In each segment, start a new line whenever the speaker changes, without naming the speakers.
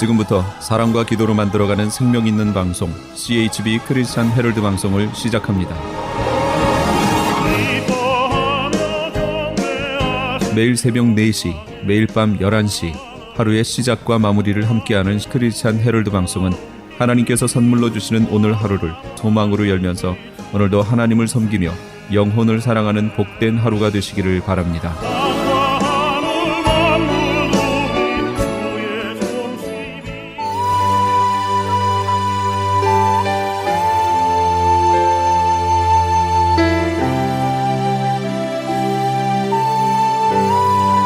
지금부터 사랑과 기도로 만들어가는 생명 있는 방송 CHB 크리스찬 헤럴드 방송을 시작합니다. 매일 새벽 4시, 매일 밤 11시 하루의 시작과 마무리를 함께하는 크리스찬 헤럴드 방송은 하나님께서 선물로 주시는 오늘 하루를 소망으로 열면서 오늘도 하나님을 섬기며 영혼을 사랑하는 복된 하루가 되시기를 바랍니다.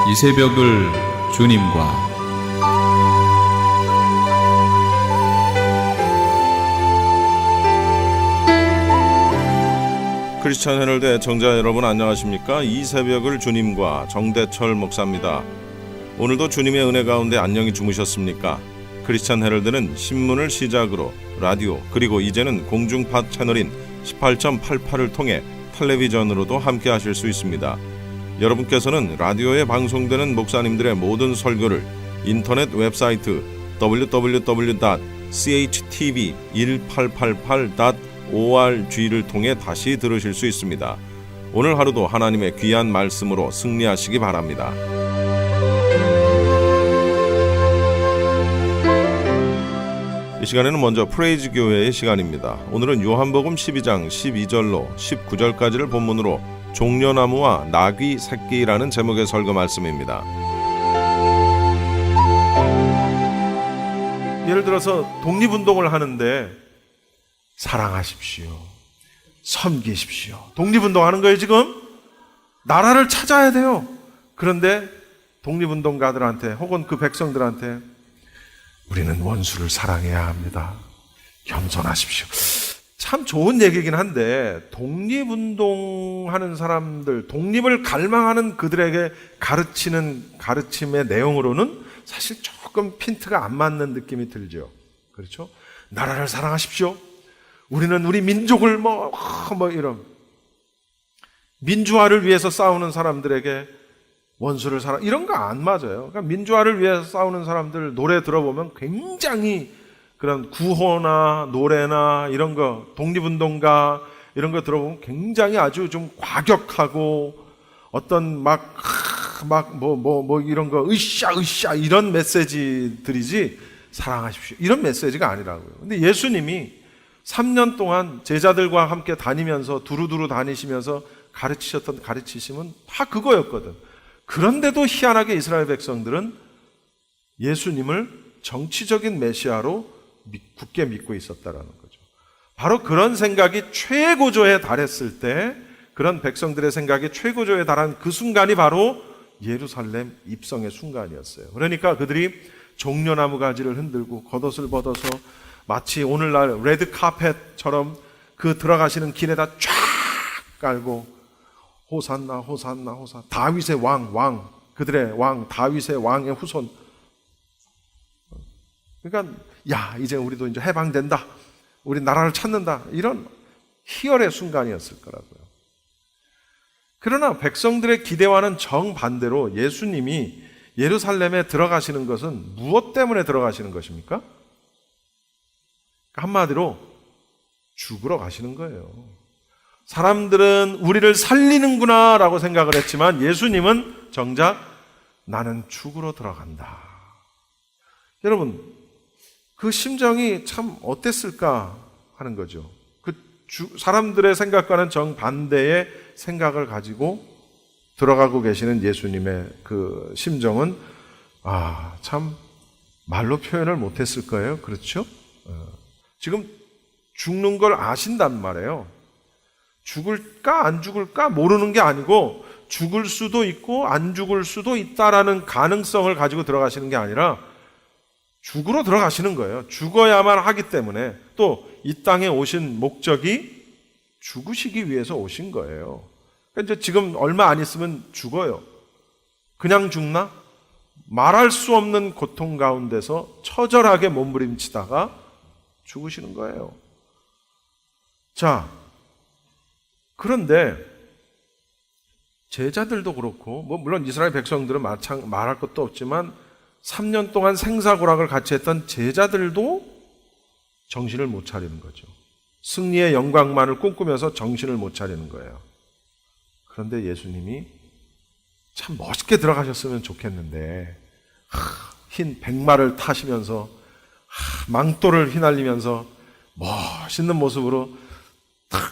이 새벽을 주님과
크리스찬 헤럴드 애청자 여러분 안녕하십니까? 이 새벽을 주님과 정대철 목사입니다. 오늘도 주님의 은혜 가운데 안녕히 주무셨습니까? 크리스찬 헤럴드는 신문을 시작으로 라디오 그리고 이제는 공중파 채널인 18.88을 통해 텔레비전으로도 함께 하실 수 있습니다. 여러분께서는 라디오에 방송되는 목사님들의 모든 설교를 인터넷 웹사이트 www.chtv1888.org를 통해 다시 들으실 수 있습니다. 오늘 하루도 하나님의 귀한 말씀으로 승리하시기 바랍니다. 이 시간에는 먼저 프레이즈 교회의 시간입니다. 오늘은 요한복음 12장 12절로 19절까지를 본문으로 종려나무와 나귀 새끼라는 제목의 설교 말씀입니다.
예를 들어서 독립운동을 하는데 사랑하십시오, 섬기십시오. 독립운동하는 거예요 지금. 나라를 찾아야 돼요. 그런데 독립운동가들한테 혹은 그 백성들한테 우리는 원수를 사랑해야 합니다. 겸손하십시오. 참 좋은 얘기긴 한데 독립운동하는 사람들, 독립을 갈망하는 그들에게 가르치는 가르침의 내용으로는 사실 조금 핀트가 안 맞는 느낌이 들죠. 그렇죠? 나라를 사랑하십시오. 우리는 우리 민족을 뭐 이런 민주화를 위해서 싸우는 사람들에게 원수를 사랑, 이런 거 안 맞아요. 그러니까 민주화를 위해서 싸우는 사람들 노래 들어보면 굉장히 그런 구호나 노래나 이런 거, 독립운동가 이런 거 들어보면 굉장히 아주 좀 과격하고 어떤 이런 거 으쌰 이런 메시지들이지 사랑하십시오 이런 메시지가 아니라고요. 근데 예수님이 3년 동안 제자들과 함께 다니면서 두루두루 다니시면서 가르치셨던 가르치심은 다 그거였거든. 그런데도 희한하게 이스라엘 백성들은 예수님을 정치적인 메시아로 굳게 믿고 있었다라는 거죠. 바로 그런 생각이 최고조에 달했을 때, 그런 백성들의 생각이 최고조에 달한 그 순간이 바로 예루살렘 입성의 순간이었어요. 그러니까 그들이 종려나무 가지를 흔들고 겉옷을 벗어서 마치 오늘날 레드 카펫처럼 그 들어가시는 길에다 쫙 깔고 호산나 호산나 호산나, 다윗의 왕 그들의 왕 다윗의 왕의 후손. 그러니까 야 이제 우리도 이제 해방된다, 우리 나라를 찾는다, 이런 희열의 순간이었을 거라고요. 그러나 백성들의 기대와는 정반대로 예수님이 예루살렘에 들어가시는 것은 무엇 때문에 들어가시는 것입니까? 한마디로 죽으러 가시는 거예요. 사람들은 우리를 살리는구나 라고 생각을 했지만 예수님은 정작 나는 죽으러 들어간다. 여러분, 그 심정이 참 어땠을까 하는 거죠. 사람들의 생각과는 정반대의 생각을 가지고 들어가고 계시는 예수님의 그 심정은 참 말로 표현을 못했을 거예요. 그렇죠? 지금 죽는 걸 아신단 말이에요. 죽을까 안 죽을까 모르는 게 아니고 죽을 수도 있고 안 죽을 수도 있다라는 가능성을 가지고 들어가시는 게 아니라 죽으러 들어가시는 거예요. 죽어야만 하기 때문에, 또 이 땅에 오신 목적이 죽으시기 위해서 오신 거예요. 그러니까 이제 지금 얼마 안 있으면 죽어요. 그냥 죽나? 말할 수 없는 고통 가운데서 처절하게 몸부림치다가 죽으시는 거예요. 자, 그런데 제자들도 그렇고 물론 이스라엘 백성들은 말할 것도 없지만 3년 동안 생사고락을 같이 했던 제자들도 정신을 못 차리는 거죠. 승리의 영광만을 꿈꾸면서 정신을 못 차리는 거예요. 그런데 예수님이 참 멋있게 들어가셨으면 좋겠는데 흰 백마를 타시면서 망토를 휘날리면서 멋있는 모습으로 탁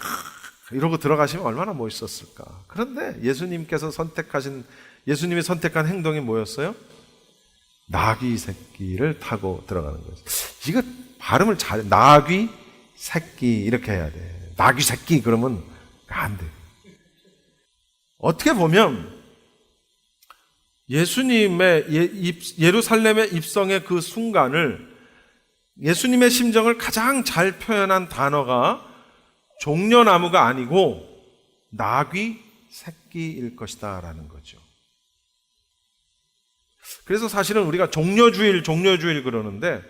이러고 들어가시면 얼마나 멋있었을까. 그런데 예수님이 선택한 행동이 뭐였어요? 나귀 새끼를 타고 들어가는 거죠. 이거 발음을 잘해. 나귀 새끼 이렇게 해야 돼. 나귀 새끼 그러면 안 돼. 어떻게 보면 예수님의 예루살렘에 입성의 그 순간을 예수님의 심정을 가장 잘 표현한 단어가 종려나무가 아니고 나귀 새끼일 것이다 라는 거죠. 그래서 사실은 우리가 종려주일 그러는데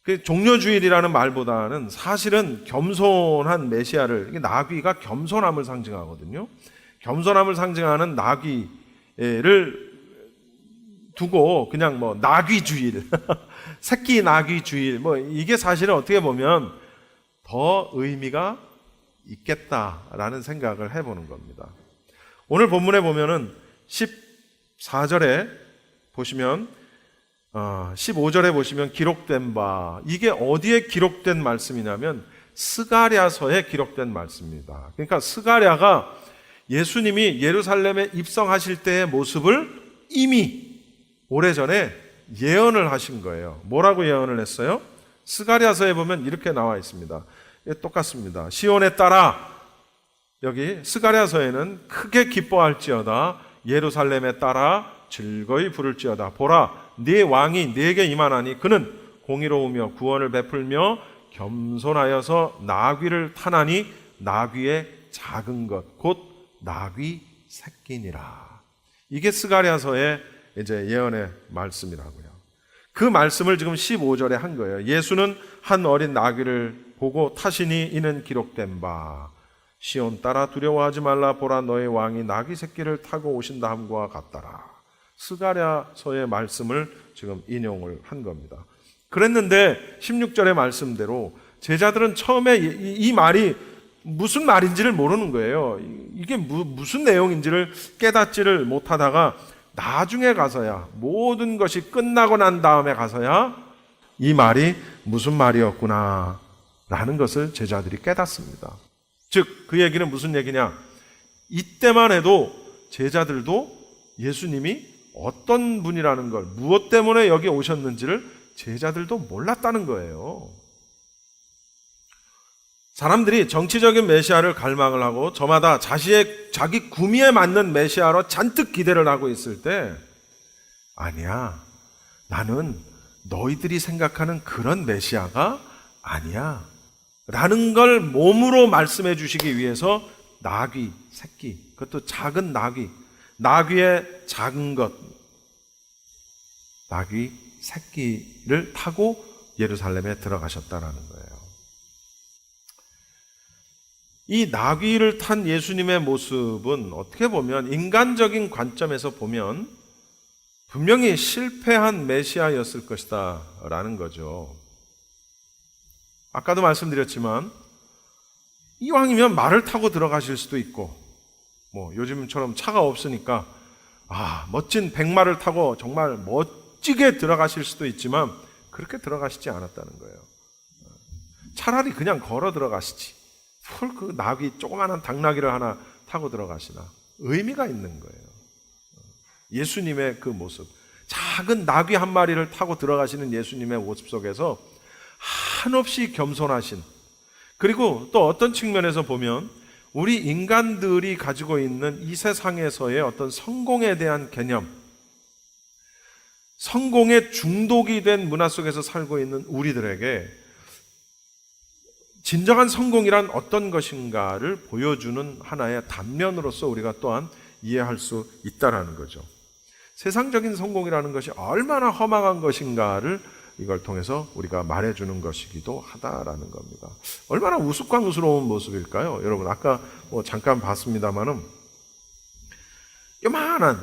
그 종려주일이라는 말보다는 사실은 겸손한 메시아를, 나귀가 겸손함을 상징하거든요. 겸손함을 상징하는 나귀를 두고 그냥 나귀주일, 새끼 나귀주일, 이게 사실은 어떻게 보면 더 의미가 있겠다라는 생각을 해보는 겁니다. 오늘 본문에 보면은 14절에 보시면 15절에 보시면 기록된 바, 이게 어디에 기록된 말씀이냐면 스가랴서에 기록된 말씀입니다. 그러니까 스가랴가 예수님이 예루살렘에 입성하실 때의 모습을 이미 오래전에 예언을 하신 거예요. 뭐라고 예언을 했어요? 스가랴서에 보면 이렇게 나와 있습니다. 똑같습니다. 시온에 따라, 여기 스가랴서에는 크게 기뻐할지어다, 예루살렘에 따라 즐거이 부를지어다. 보라, 네 왕이 네게 임하나니 그는 공의로우며 구원을 베풀며 겸손하여서 나귀를 타나니 나귀의 작은 것 곧 나귀 새끼니라. 이게 스가랴서의 이제 예언의 말씀이라고요. 그 말씀을 지금 15절에 한 거예요. 예수는 한 어린 나귀를 보고 타시니 이는 기록된 바, 시온 따라 두려워하지 말라, 보라 너의 왕이 나귀 새끼를 타고 오신다 함과 같더라. 스가랴서의 말씀을 지금 인용을 한 겁니다. 그랬는데 16절의 말씀대로 제자들은 처음에 이 말이 무슨 말인지를 모르는 거예요. 이게 무슨 내용인지를 깨닫지를 못하다가 나중에 가서야, 모든 것이 끝나고 난 다음에 가서야 이 말이 무슨 말이었구나 라는 것을 제자들이 깨닫습니다. 즉 그 얘기는 무슨 얘기냐, 이때만 해도 제자들도 예수님이 어떤 분이라는 걸, 무엇 때문에 여기 오셨는지를 제자들도 몰랐다는 거예요. 사람들이 정치적인 메시아를 갈망을 하고 저마다 자기 구미에 맞는 메시아로 잔뜩 기대를 하고 있을 때, 아니야, 나는 너희들이 생각하는 그런 메시아가 아니야 라는 걸 몸으로 말씀해 주시기 위해서 나귀 새끼, 그것도 작은 나귀의 작은 것, 나귀 새끼를 타고 예루살렘에 들어가셨다라는 거예요. 이 나귀를 탄 예수님의 모습은 어떻게 보면 인간적인 관점에서 보면 분명히 실패한 메시아였을 것이다 라는 거죠. 아까도 말씀드렸지만 이왕이면 말을 타고 들어가실 수도 있고, 요즘처럼 차가 없으니까 멋진 백마를 타고 정말 멋지게 들어가실 수도 있지만 그렇게 들어가시지 않았다는 거예요. 차라리 그냥 걸어 들어가시지, 그 나귀, 조그마한 당나귀를 하나 타고 들어가시나. 의미가 있는 거예요. 예수님의 그 모습, 작은 나귀 한 마리를 타고 들어가시는 예수님의 모습 속에서 한없이 겸손하신, 그리고 또 어떤 측면에서 보면 우리 인간들이 가지고 있는 이 세상에서의 어떤 성공에 대한 개념, 성공에 중독이 된 문화 속에서 살고 있는 우리들에게 진정한 성공이란 어떤 것인가를 보여주는 하나의 단면으로서 우리가 또한 이해할 수 있다는 거죠. 세상적인 성공이라는 것이 얼마나 허망한 것인가를 이걸 통해서 우리가 말해주는 것이기도 하다라는 겁니다. 얼마나 우스꽝스러운 모습일까요? 여러분, 아까 잠깐 봤습니다마는 요만한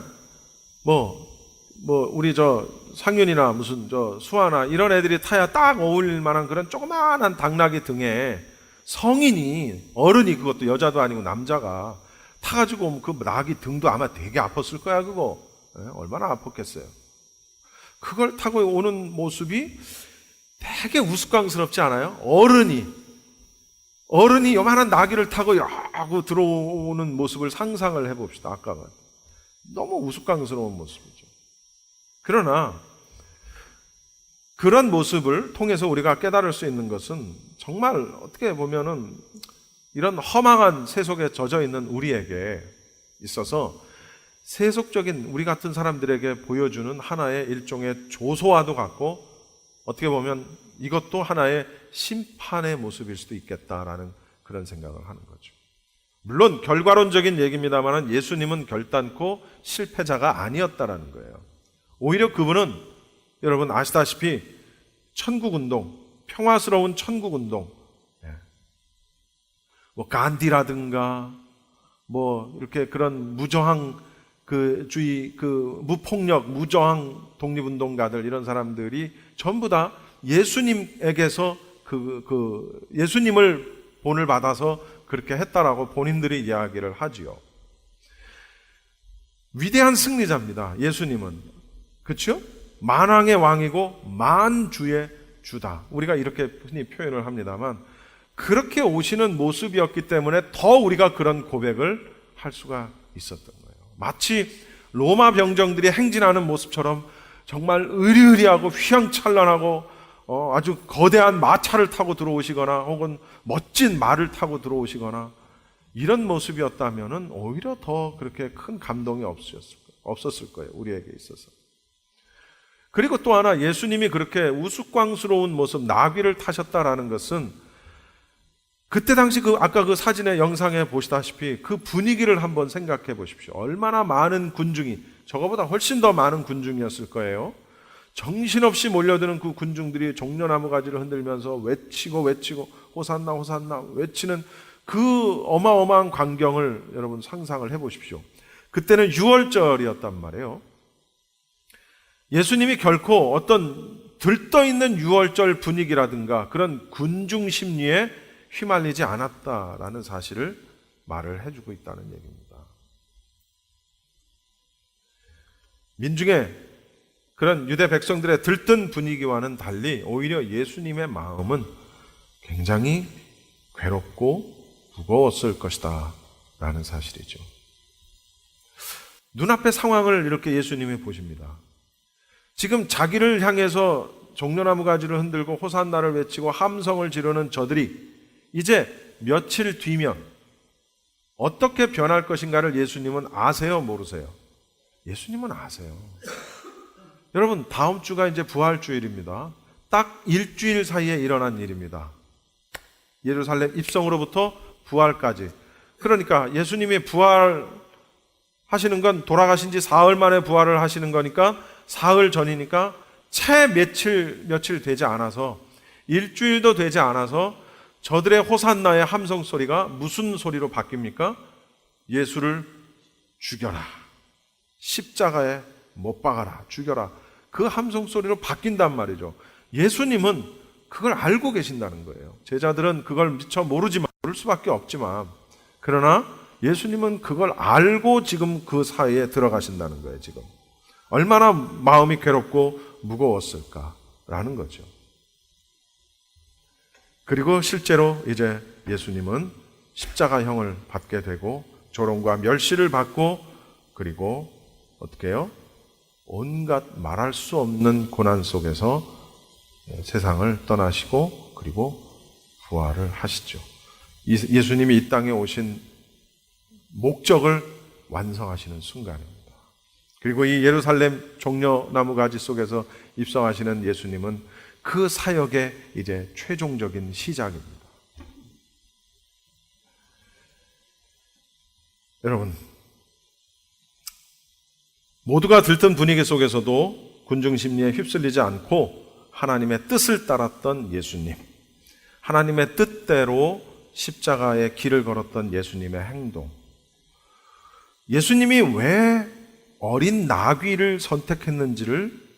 우리 상윤이나 무슨 수아나 이런 애들이 타야 딱 어울릴 만한 그런 조그마한 당나귀 등에 성인이, 어른이, 그것도 여자도 아니고 남자가 타가지고 오면 그 나귀 등도 아마 되게 아팠을 거야, 그거. 얼마나 아팠겠어요. 그걸 타고 오는 모습이 되게 우스꽝스럽지 않아요? 어른이 요만한 나귀를 타고 하고 들어오는 모습을 상상을 해봅시다. 아까는 너무 우스꽝스러운 모습이죠. 그러나 그런 모습을 통해서 우리가 깨달을 수 있는 것은 정말 어떻게 보면은 이런 허망한 세속에 젖어 있는 우리에게 있어서 세속적인 우리 같은 사람들에게 보여주는 하나의 일종의 조소와도 같고, 어떻게 보면 이것도 하나의 심판의 모습일 수도 있겠다라는 그런 생각을 하는 거죠. 물론 결과론적인 얘기입니다만 예수님은 결단코 실패자가 아니었다라는 거예요. 오히려 그분은 여러분 아시다시피 천국운동, 평화스러운 천국운동, 뭐 간디라든가 뭐 이렇게 그런 무저항 주의, 무폭력, 무저항 독립운동가들, 이런 사람들이 전부 다 예수님에게서 예수님을 본을 받아서 그렇게 했다라고 본인들이 이야기를 하지요. 위대한 승리자입니다, 예수님은. 그렇죠? 만왕의 왕이고 만주의 주다. 우리가 이렇게 흔히 표현을 합니다만, 그렇게 오시는 모습이었기 때문에 더 우리가 그런 고백을 할 수가 있었던 거예요. 마치 로마 병정들이 행진하는 모습처럼 정말 의리의리하고 휘황찬란하고 아주 거대한 마차를 타고 들어오시거나 혹은 멋진 말을 타고 들어오시거나 이런 모습이었다면 오히려 더 그렇게 큰 감동이 없었을 거예요, 우리에게 있어서. 그리고 또 하나, 예수님이 그렇게 우스꽝스러운 모습, 나귀를 타셨다라는 것은 그때 당시 아까 그 사진의 영상에 보시다시피 그 분위기를 한번 생각해 보십시오. 얼마나 많은 군중이, 저거보다 훨씬 더 많은 군중이었을 거예요. 정신없이 몰려드는 그 군중들이 종려나무 가지를 흔들면서 외치고 호산나 호산나 외치는 그 어마어마한 광경을 여러분 상상을 해 보십시오. 그때는 6월절이었단 말이에요. 예수님이 결코 어떤 들떠있는 6월절 분위기라든가 그런 군중 심리에 휘말리지 않았다라는 사실을 말을 해주고 있다는 얘기입니다. 민중의 그런 유대 백성들의 들뜬 분위기와는 달리 오히려 예수님의 마음은 굉장히 괴롭고 무거웠을 것이다 라는 사실이죠. 눈앞의 상황을 이렇게 예수님이 보십니다. 지금 자기를 향해서 종려나무 가지를 흔들고 호산나를 외치고 함성을 지르는 저들이 이제 며칠 뒤면 어떻게 변할 것인가를 예수님은 아세요, 모르세요? 예수님은 아세요. 여러분, 다음 주가 이제 부활주일입니다. 딱 일주일 사이에 일어난 일입니다. 예루살렘 입성으로부터 부활까지. 그러니까 예수님이 부활하시는 건 돌아가신 지 사흘 만에 부활을 하시는 거니까 사흘 전이니까 채 며칠 되지 않아서, 일주일도 되지 않아서 저들의 호산나의 함성 소리가 무슨 소리로 바뀝니까? 예수를 죽여라, 십자가에 못 박아라, 죽여라, 그 함성 소리로 바뀐단 말이죠. 예수님은 그걸 알고 계신다는 거예요. 제자들은 그걸 미처 모를 수밖에 없지만, 그러나 예수님은 그걸 알고 지금 그 사이에 들어가신다는 거예요. 지금 얼마나 마음이 괴롭고 무거웠을까라는 거죠. 그리고 실제로 이제 예수님은 십자가형을 받게 되고 조롱과 멸시를 받고, 그리고 어떻게 해요? 온갖 말할 수 없는 고난 속에서 세상을 떠나시고 그리고 부활을 하시죠. 예수님이 이 땅에 오신 목적을 완성하시는 순간입니다. 그리고 이 예루살렘 종려나무 가지 속에서 입성하시는 예수님은 그 사역의 이제 최종적인 시작입니다. 여러분, 모두가 들뜬 분위기 속에서도 군중 심리에 휩쓸리지 않고 하나님의 뜻을 따랐던 예수님, 하나님의 뜻대로 십자가의 길을 걸었던 예수님의 행동, 예수님이 왜 어린 나귀를 선택했는지를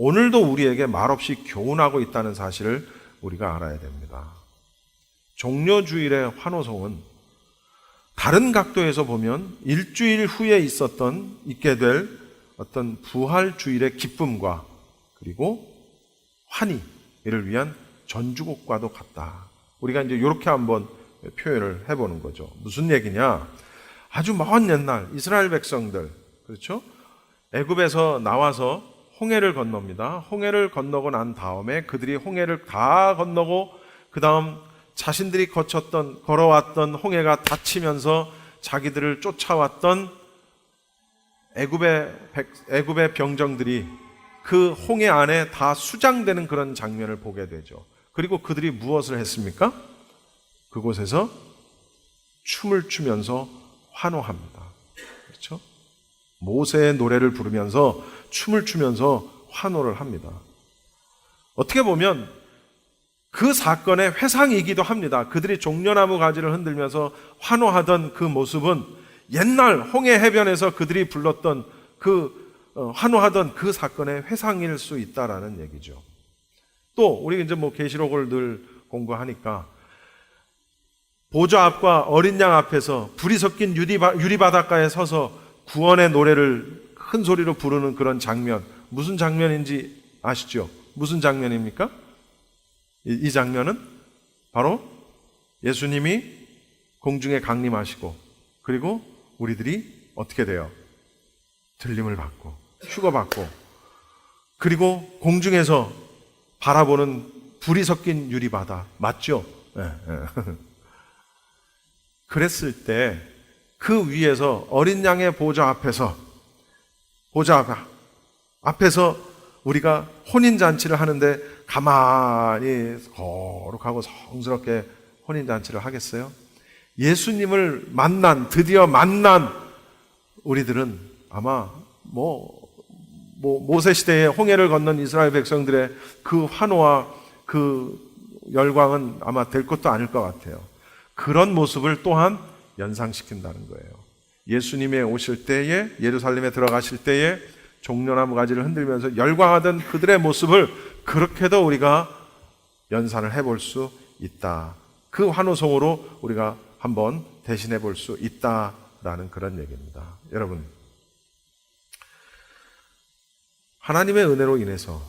오늘도 우리에게 말없이 교훈하고 있다는 사실을 우리가 알아야 됩니다. 종려주일의 환호성은 다른 각도에서 보면 일주일 후에 있게 될 어떤 부활주일의 기쁨과 그리고 환희를 위한 전주곡과도 같다. 우리가 이제 이렇게 한번 표현을 해보는 거죠. 무슨 얘기냐? 아주 먼 옛날 이스라엘 백성들, 그렇죠? 애굽에서 나와서 홍해를 건넙니다. 홍해를 건너고 난 다음에 그들이 홍해를 다 건너고 그 다음 자신들이 걸어왔던 홍해가 닫히면서 자기들을 쫓아왔던 애굽의 병정들이 그 홍해 안에 다 수장되는 그런 장면을 보게 되죠. 그리고 그들이 무엇을 했습니까? 그곳에서 춤을 추면서 환호합니다. 그렇죠? 모세의 노래를 부르면서 춤을 추면서 환호를 합니다. 어떻게 보면 그 사건의 회상이기도 합니다. 그들이 종려나무 가지를 흔들면서 환호하던 그 모습은 옛날 홍해 해변에서 그들이 불렀던 환호하던 그 사건의 회상일 수 있다라는 얘기죠. 또 우리 이제 계시록을 늘 공부하니까 보좌 앞과 어린 양 앞에서 불이 섞인 유리바닷가에 서서 구원의 노래를 큰 소리로 부르는 그런 장면, 무슨 장면인지 아시죠? 무슨 장면입니까? 이 장면은 바로 예수님이 공중에 강림하시고 그리고 우리들이 어떻게 돼요? 들림을 받고 휴거받고 그리고 공중에서 바라보는 불이 섞인 유리바다, 맞죠? 네. 그랬을 때 그 위에서 어린 양의 보좌 앞에서 우리가 혼인잔치를 하는데 가만히 거룩하고 성스럽게 혼인잔치를 하겠어요? 예수님을 드디어 만난 우리들은 아마 모세 시대에 홍해를 건넌 이스라엘 백성들의 그 환호와 그 열광은 아마 될 것도 아닐 것 같아요. 그런 모습을 또한 연상시킨다는 거예요. 예수님의 오실 때에, 예루살렘에 들어가실 때에 종려나무 가지를 흔들면서 열광하던 그들의 모습을 그렇게도 우리가 연산을 해볼 수 있다. 그 환호성으로 우리가 한번 대신해 볼 수 있다라는 그런 얘기입니다. 여러분, 하나님의 은혜로 인해서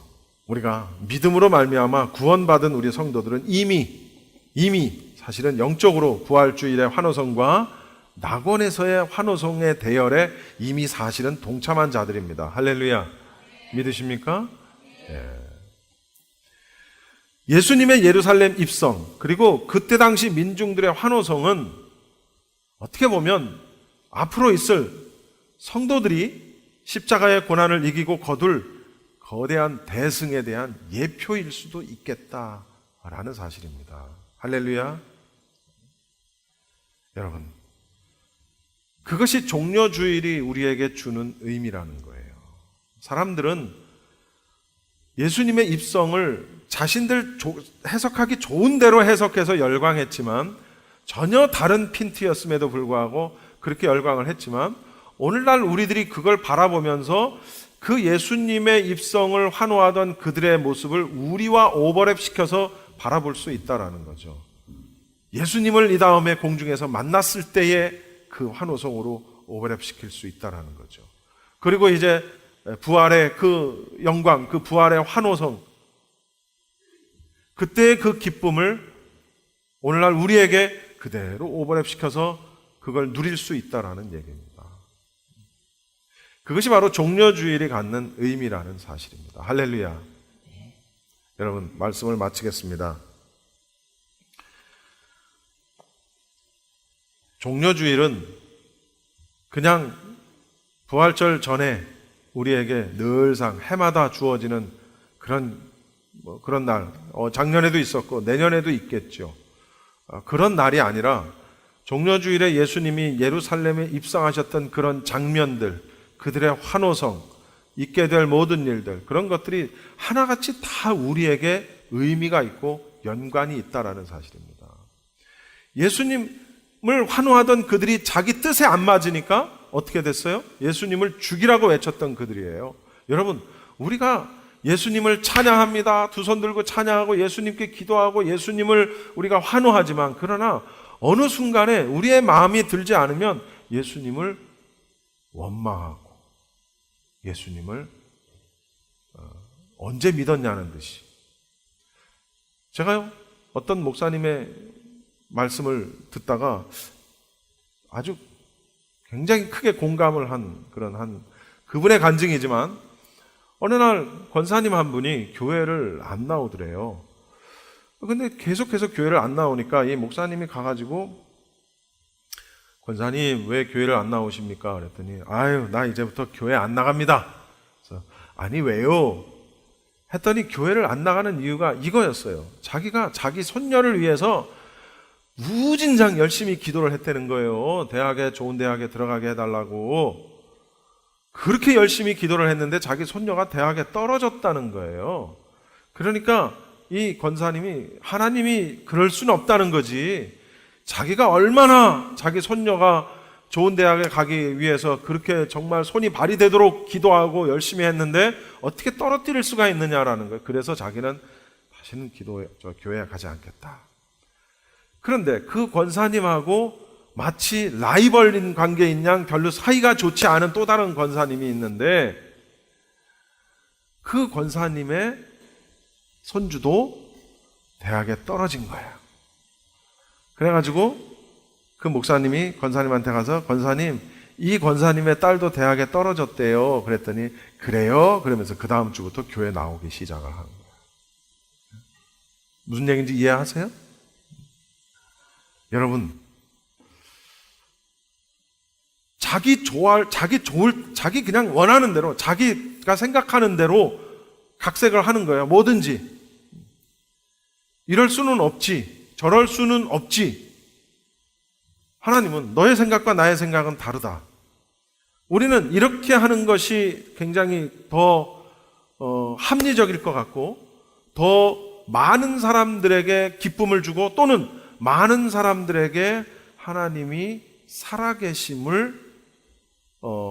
우리가 믿음으로 말미암아 구원받은 우리 성도들은 이미 사실은 영적으로 부활주일의 환호성과 낙원에서의 환호성의 대열에 이미 사실은 동참한 자들입니다. 할렐루야. 믿으십니까? 예수님의 예루살렘 입성, 그리고 그때 당시 민중들의 환호성은 어떻게 보면 앞으로 있을 성도들이 십자가의 고난을 이기고 거둘 거대한 대승에 대한 예표일 수도 있겠다라는 사실입니다. 할렐루야. 여러분, 그것이 종려주일이 우리에게 주는 의미라는 거예요. 사람들은 예수님의 입성을 자신들 해석하기 좋은 대로 해석해서 열광했지만 전혀 다른 핀트였음에도 불구하고 그렇게 열광을 했지만 오늘날 우리들이 그걸 바라보면서 그 예수님의 입성을 환호하던 그들의 모습을 우리와 오버랩시켜서 바라볼 수 있다는 거죠. 예수님을 이 다음에 공중에서 만났을 때의 그 환호성으로 오버랩시킬 수 있다는 거죠. 그리고 이제 부활의 그 영광, 그 부활의 환호성, 그때의 그 기쁨을 오늘날 우리에게 그대로 오버랩시켜서 그걸 누릴 수 있다는 얘기입니다. 그것이 바로 종려주일이 갖는 의미라는 사실입니다. 할렐루야. 여러분, 말씀을 마치겠습니다. 종려주일은 그냥 부활절 전에 우리에게 늘상 해마다 주어지는 그런 날, 작년에도 있었고 내년에도 있겠죠. 그런 날이 아니라 종려주일에 예수님이 예루살렘에 입성하셨던 그런 장면들, 그들의 환호성, 있게 될 모든 일들, 그런 것들이 하나같이 다 우리에게 의미가 있고 연관이 있다라는 사실입니다. 예수님을 환호하던 그들이 자기 뜻에 안 맞으니까 어떻게 됐어요? 예수님을 죽이라고 외쳤던 그들이에요. 여러분, 우리가 예수님을 찬양합니다. 두 손 들고 찬양하고 예수님께 기도하고 예수님을 우리가 환호하지만, 그러나 어느 순간에 우리의 마음이 들지 않으면 예수님을 원망하고 예수님을 언제 믿었냐는 듯이. 제가요, 어떤 목사님의 말씀을 듣다가 아주 굉장히 크게 공감을 한 그분의 간증이지만, 어느 날 권사님 한 분이 교회를 안 나오더래요. 근데 계속해서 교회를 안 나오니까 이 목사님이 가가지고, 권사님 왜 교회를 안 나오십니까? 그랬더니, 아유, 나 이제부터 교회 안 나갑니다. 그래서, 아니 왜요? 했더니 교회를 안 나가는 이유가 이거였어요. 자기가 자기 손녀를 위해서 무진장 열심히 기도를 했다는 거예요. 좋은 대학에 들어가게 해달라고. 그렇게 열심히 기도를 했는데 자기 손녀가 대학에 떨어졌다는 거예요. 그러니까 이 권사님이, 하나님이 그럴 수는 없다는 거지. 자기가 얼마나 자기 손녀가 좋은 대학에 가기 위해서 그렇게 정말 손이 발이 되도록 기도하고 열심히 했는데 어떻게 떨어뜨릴 수가 있느냐라는 거예요. 그래서 자기는 다시는 교회에 가지 않겠다. 그런데 그 권사님하고 마치 라이벌인 관계인 양 별로 사이가 좋지 않은 또 다른 권사님이 있는데, 그 권사님의 손주도 대학에 떨어진 거예요. 그래가지고 그 목사님이 권사님한테 가서, 권사님, 이 권사님의 딸도 대학에 떨어졌대요. 그랬더니, 그래요? 그러면서 그 다음 주부터 교회 나오기 시작을 하는 거예요. 무슨 얘기인지 이해하세요? 여러분, 자기 그냥 원하는 대로, 자기가 생각하는 대로 각색을 하는 거예요. 뭐든지. 이럴 수는 없지. 저럴 수는 없지. 하나님은 너의 생각과 나의 생각은 다르다. 우리는 이렇게 하는 것이 굉장히 더 합리적일 것 같고, 더 많은 사람들에게 기쁨을 주고, 또는 많은 사람들에게 하나님이 살아계심을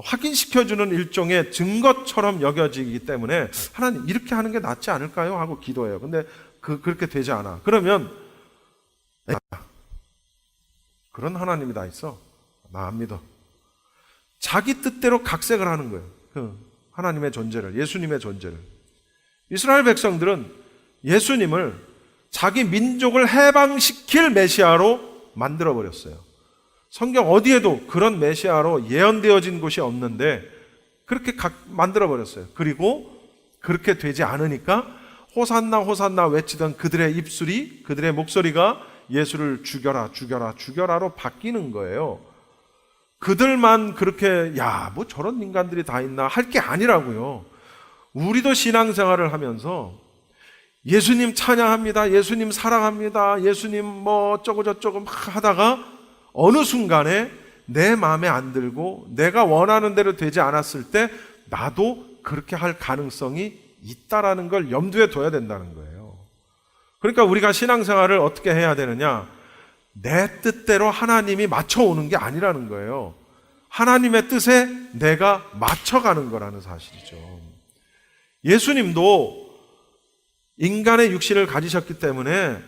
확인시켜주는 일종의 증거처럼 여겨지기 때문에, 하나님 이렇게 하는 게 낫지 않을까요? 하고 기도해요. 근데 그렇게 되지 않아. 그러면 그런 하나님이 다 있어? 나 안 믿어. 자기 뜻대로 각색을 하는 거예요. 그 하나님의 존재를, 예수님의 존재를. 이스라엘 백성들은 예수님을 자기 민족을 해방시킬 메시아로 만들어버렸어요. 성경 어디에도 그런 메시아로 예언되어진 곳이 없는데 그렇게 만들어버렸어요. 그리고 그렇게 되지 않으니까 호산나 호산나 외치던 그들의 입술이, 그들의 목소리가 예수를 죽여라 죽여라 죽여라로 바뀌는 거예요. 그들만 그렇게 뭐 저런 인간들이 다 있나 할 게 아니라고요. 우리도 신앙생활을 하면서 예수님 찬양합니다, 예수님 사랑합니다, 예수님 뭐 어쩌고 저쩌고 막 하다가 어느 순간에 내 마음에 안 들고 내가 원하는 대로 되지 않았을 때 나도 그렇게 할 가능성이 있다라는 걸 염두에 둬야 된다는 거예요. 그러니까 우리가 신앙생활을 어떻게 해야 되느냐? 내 뜻대로 하나님이 맞춰오는 게 아니라는 거예요. 하나님의 뜻에 내가 맞춰가는 거라는 사실이죠. 예수님도 인간의 육신을 가지셨기 때문에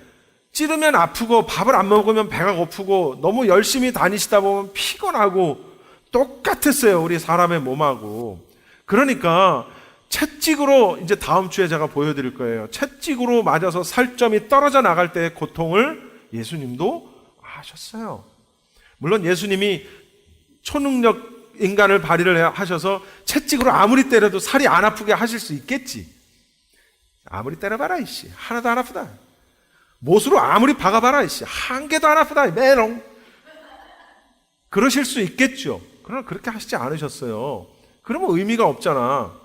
찌르면 아프고 밥을 안 먹으면 배가 고프고 너무 열심히 다니시다 보면 피곤하고 똑같았어요. 우리 사람의 몸하고. 그러니까 채찍으로, 이제 다음 주에 제가 보여드릴 거예요. 채찍으로 맞아서 살점이 떨어져 나갈 때의 고통을 예수님도 아셨어요. 물론 예수님이 초능력 인간을 발휘를 하셔서 채찍으로 아무리 때려도 살이 안 아프게 하실 수 있겠지. 아무리 때려봐라 이씨, 하나도 안 아프다. 못으로 아무리 박아봐라 이씨, 한 개도 안 아프다 메롱. 그러실 수 있겠죠. 그러나 그렇게 하시지 않으셨어요. 그러면 의미가 없잖아.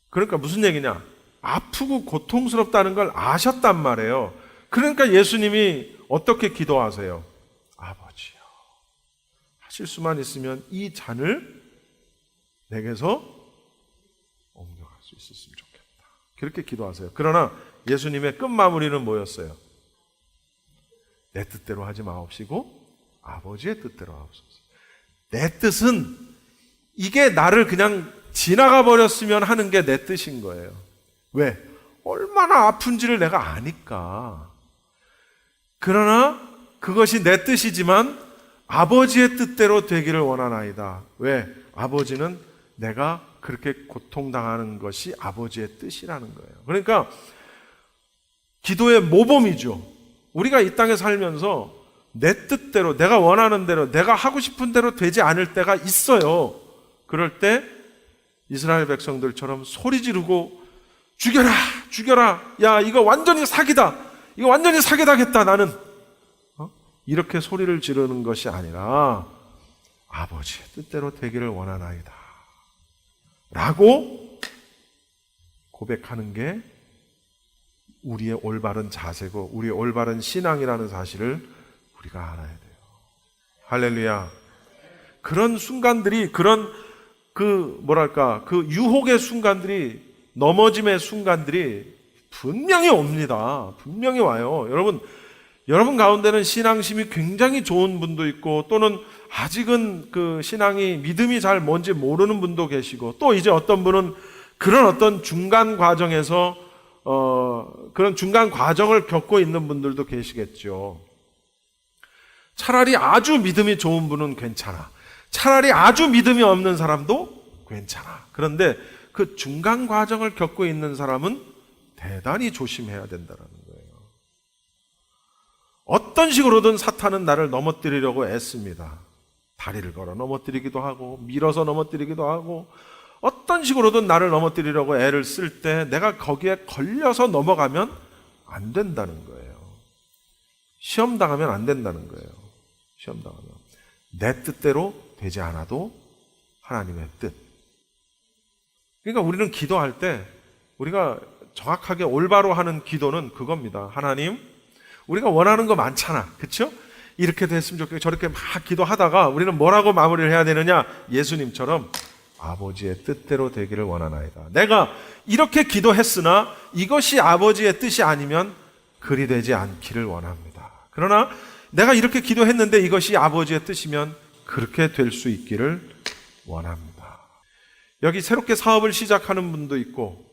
그러니까 무슨 얘기냐? 아프고 고통스럽다는 걸 아셨단 말이에요. 그러니까 예수님이 어떻게 기도하세요? 아버지요, 하실 수만 있으면 이 잔을 내게서 옮겨갈 수 있었으면 좋겠다. 그렇게 기도하세요. 그러나 예수님의 끝마무리는 뭐였어요? 내 뜻대로 하지 마옵시고 아버지의 뜻대로 하옵소서. 내 뜻은 이게 나를 그냥 지나가 버렸으면 하는 게 내 뜻인 거예요. 왜? 얼마나 아픈지를 내가 아니까. 그러나 그것이 내 뜻이지만 아버지의 뜻대로 되기를 원하나이다. 왜? 아버지는 내가 그렇게 고통당하는 것이 아버지의 뜻이라는 거예요. 그러니까 기도의 모범이죠. 우리가 이 땅에 살면서 내 뜻대로, 내가 원하는 대로, 내가 하고 싶은 대로 되지 않을 때가 있어요. 그럴 때 이스라엘 백성들처럼 소리 지르고 죽여라, 죽여라. 야, 이거 완전히 사기다. 이거 완전히 사기당했다, 나는. 이렇게 소리를 지르는 것이 아니라 아버지의 뜻대로 되기를 원하나이다. 라고 고백하는 게 우리의 올바른 자세고 우리의 올바른 신앙이라는 사실을 우리가 알아야 돼요. 할렐루야. 그런 순간들이, 그런 그 유혹의 순간들이, 넘어짐의 순간들이 분명히 옵니다. 분명히 와요. 여러분 가운데는 신앙심이 굉장히 좋은 분도 있고, 또는 아직은 그 신앙이, 믿음이 잘 뭔지 모르는 분도 계시고, 또 이제 어떤 분은 그런 어떤 중간 과정에서 그런 중간 과정을 겪고 있는 분들도 계시겠죠. 차라리 아주 믿음이 좋은 분은 괜찮아. 차라리 아주 믿음이 없는 사람도 괜찮아. 그런데 그 중간 과정을 겪고 있는 사람은 대단히 조심해야 된다는 거예요. 어떤 식으로든 사탄은 나를 넘어뜨리려고 애씁니다. 다리를 걸어 넘어뜨리기도 하고, 밀어서 넘어뜨리기도 하고, 어떤 식으로든 나를 넘어뜨리려고 애를 쓸 때 내가 거기에 걸려서 넘어가면 안 된다는 거예요. 시험 당하면 안 된다는 거예요. 시험 당하면 내 뜻대로 되지 않아도 하나님의 뜻. 그러니까 우리는 기도할 때 우리가 정확하게 올바로 하는 기도는 그겁니다. 하나님, 우리가 원하는 거 많잖아, 그렇죠? 이렇게 됐으면 좋겠고, 저렇게 막 기도하다가 우리는 뭐라고 마무리를 해야 되느냐? 예수님처럼 아버지의 뜻대로 되기를 원하나이다. 내가 이렇게 기도했으나 이것이 아버지의 뜻이 아니면 그리 되지 않기를 원합니다. 그러나 내가 이렇게 기도했는데 이것이 아버지의 뜻이면 그렇게 될 수 있기를 원합니다. 여기 새롭게 사업을 시작하는 분도 있고,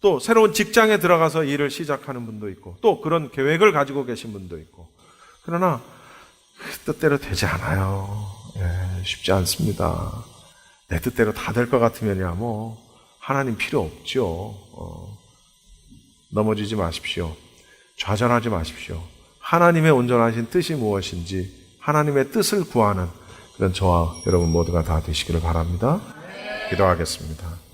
또 새로운 직장에 들어가서 일을 시작하는 분도 있고, 또 그런 계획을 가지고 계신 분도 있고, 그러나 뜻대로 되지 않아요. 쉽지 않습니다. 내 뜻대로 다 될 것 같으면야 뭐 하나님 필요 없죠. 넘어지지 마십시오. 좌절하지 마십시오. 하나님의 온전하신 뜻이 무엇인지 하나님의 뜻을 구하는 그런 저와 여러분 모두가 다 되시기를 바랍니다. 기도하겠습니다.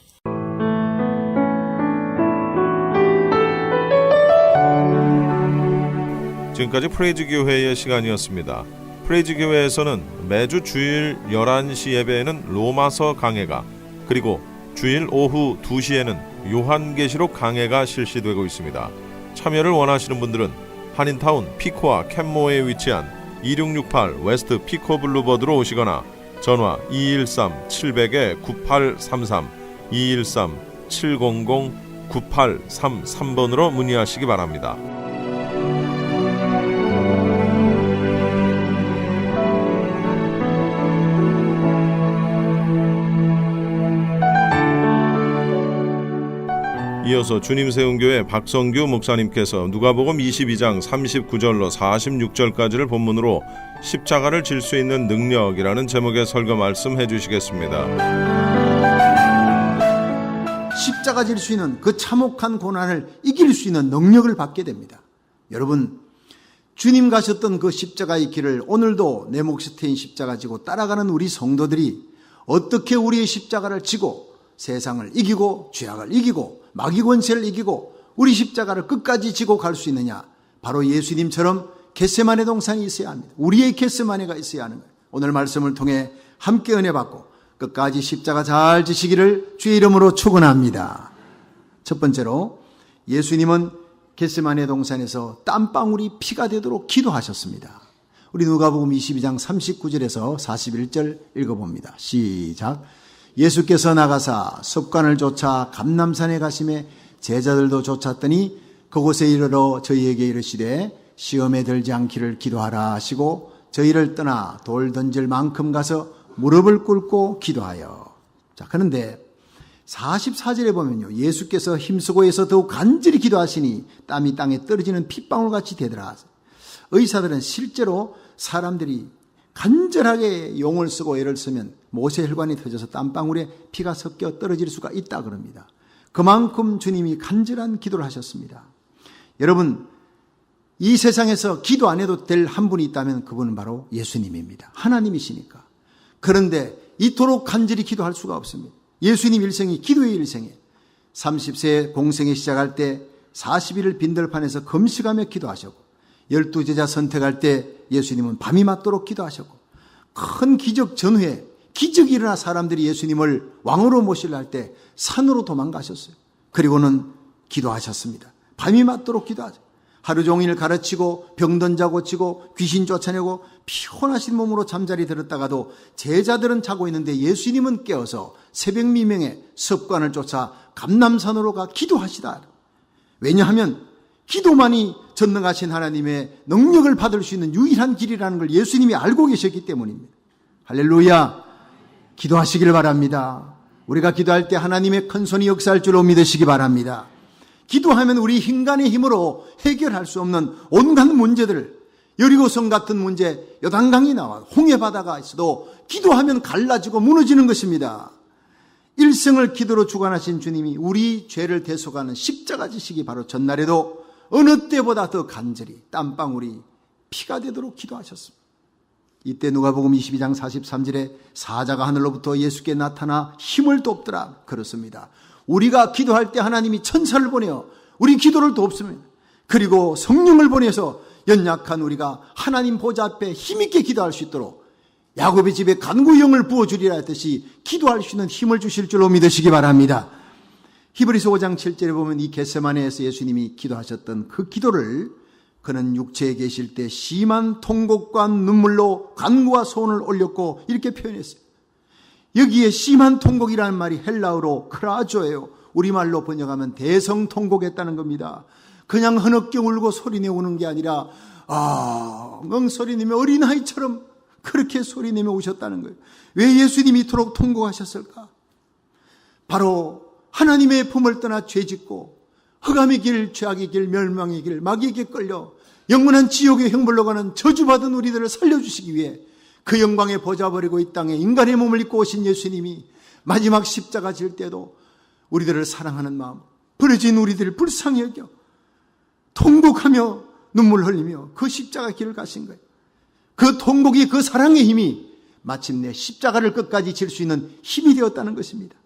지금까지 프레이즈 교회의 시간이었습니다. 프레이즈 교회에서는 매주 주일 11시 예배에는 로마서 강해가, 그리고 주일 오후 2시에는 요한계시록 강해가 실시되고 있습니다. 참여를 원하시는 분들은 한인타운 피코와 캔모에 위치한 2668 웨스트 피코 블루버드로 오시거나 전화 213-700-9833 213-700-9833번으로 문의하시기 바랍니다. 이어서 주님세운교회 박성규 목사님께서 누가복음 22장 39절로 46절까지를 본문으로 십자가를 질 수 있는 능력이라는 제목의 설교 말씀해 주시겠습니다.
십자가 질 수 있는 그 참혹한 고난을 이길 수 있는 능력을 받게 됩니다. 여러분, 주님 가셨던 그 십자가의 길을 오늘도 내 몫이 트인 십자가 지고 따라가는 우리 성도들이 어떻게 우리의 십자가를 지고 세상을 이기고 죄악을 이기고 마귀 권세를 이기고 우리 십자가를 끝까지 지고 갈 수 있느냐? 바로 예수님처럼 겟세마네 동산이 있어야 합니다. 우리의 겟세마네가 있어야 하는 거예요. 오늘 말씀을 통해 함께 은혜 받고 끝까지 십자가 잘 지시기를 주의 이름으로 축원합니다. 첫 번째로, 예수님은 겟세마네 동산에서 땀방울이 피가 되도록 기도하셨습니다. 우리 누가복음 22장 39절에서 41절 읽어봅니다. 시작. 예수께서 나가사 섭관을 쫓아 감람산에 가심에 제자들도 쫓았더니 그곳에 이르러 저희에게 이르시되 시험에 들지 않기를 기도하라 하시고 저희를 떠나 돌 던질 만큼 가서 무릎을 꿇고 기도하여. 자, 그런데 44절에 보면요, 예수께서 힘쓰고에서 더욱 간절히 기도하시니 땀이 땅에 떨어지는 핏방울같이 되더라. 의사들은 실제로 사람들이 간절하게 용을 쓰고 애를 쓰면 모세혈관이 터져서 땀방울에 피가 섞여 떨어질 수가 있다 그럽니다. 그만큼 주님이 간절한 기도를 하셨습니다. 여러분, 이 세상에서 기도 안 해도 될 한 분이 있다면 그분은 바로 예수님입니다. 하나님이시니까. 그런데 이토록 간절히 기도할 수가 없습니다. 예수님 일생이 기도의 일생이에요. 30세 공생에 시작할 때 40일을 빈들판에서 금식하며 기도하셨고, 12제자 선택할 때 예수님은 밤이 맞도록 기도하셨고, 큰 기적 전후에 기적이 일어나 사람들이 예수님을 왕으로 모시려 할 때 산으로 도망가셨어요. 그리고는 기도하셨습니다. 밤이 맞도록 기도하셨어요. 하루 종일 가르치고 병든 자 고치고 귀신 쫓아내고 피곤하신 몸으로 잠자리 들었다가도 제자들은 자고 있는데 예수님은 깨어서 새벽 미명에 습관을 쫓아 감람산으로 가 기도하시다. 왜냐하면 기도만이 전능하신 하나님의 능력을 받을 수 있는 유일한 길이라는 걸 예수님이 알고 계셨기 때문입니다. 할렐루야. 기도하시길 바랍니다. 우리가 기도할 때 하나님의 큰 손이 역사할 줄로 믿으시기 바랍니다. 기도하면 우리 인간의 힘으로 해결할 수 없는 온갖 문제들, 여리고성 같은 문제, 요단강이 나와 홍해바다가 있어도 기도하면 갈라지고 무너지는 것입니다. 일생을 기도로 주관하신 주님이 우리 죄를 대속하는 십자가 지식이 바로 전날에도 어느 때보다 더 간절히 땀방울이 피가 되도록 기도하셨습니다. 이때 누가복음 22장 43절에 사자가 하늘로부터 예수께 나타나 힘을 돕더라 그렇습니다. 우리가 기도할 때 하나님이 천사를 보내어 우리 기도를 돕습니다. 그리고 성령을 보내서 연약한 우리가 하나님 보좌 앞에 힘있게 기도할 수 있도록 야곱의 집에 간구형을 부어주리라 했듯이 기도할 수 있는 힘을 주실 줄로 믿으시기 바랍니다. 히브리서 5장 7절에 보면 이 겟세마네에서 예수님이 기도하셨던 그 기도를 그는 육체에 계실 때 심한 통곡과 눈물로 간구와 소원을 올렸고 이렇게 표현했어요. 여기에 심한 통곡이라는 말이 헬라어로 크라조예요. 우리말로 번역하면 대성통곡했다는 겁니다. 그냥 흐느껴 울고 소리내어 우는 게 아니라 소리내며 어린아이처럼 그렇게 소리내며 우셨다는 거예요. 왜 예수님이 이토록 통곡하셨을까? 바로 하나님의 품을 떠나 죄짓고 흑암의 길, 죄악의 길, 멸망의 길, 마귀에게 끌려 영원한 지옥의 형벌로 가는 저주받은 우리들을 살려주시기 위해 그 영광에 보좌 버리고 이 땅에 인간의 몸을 입고 오신 예수님이 마지막 십자가 질 때도 우리들을 사랑하는 마음, 버려진 우리들을 불쌍히 여겨 통곡하며 눈물 흘리며 그 십자가 길을 가신 거예요. 그 통곡이 그 사랑의 힘이 마침내 십자가를 끝까지 질 수 있는 힘이 되었다는 것입니다.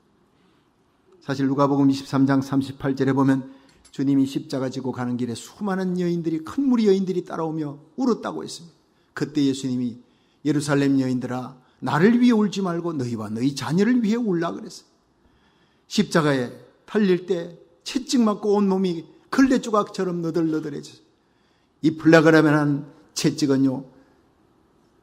사실 누가복음 23장 38절에 보면 주님이 십자가 지고 가는 길에 수많은 여인들이, 큰 무리 여인들이 따라오며 울었다고 했습니다. 그때 예수님이 예루살렘 여인들아, 나를 위해 울지 말고 너희와 너희 자녀를 위해 울라 그랬어요. 십자가에 달릴 때 채찍 맞고 온 몸이 걸레 조각처럼 너덜너덜해졌어요. 이 플라그라면한 채찍은요,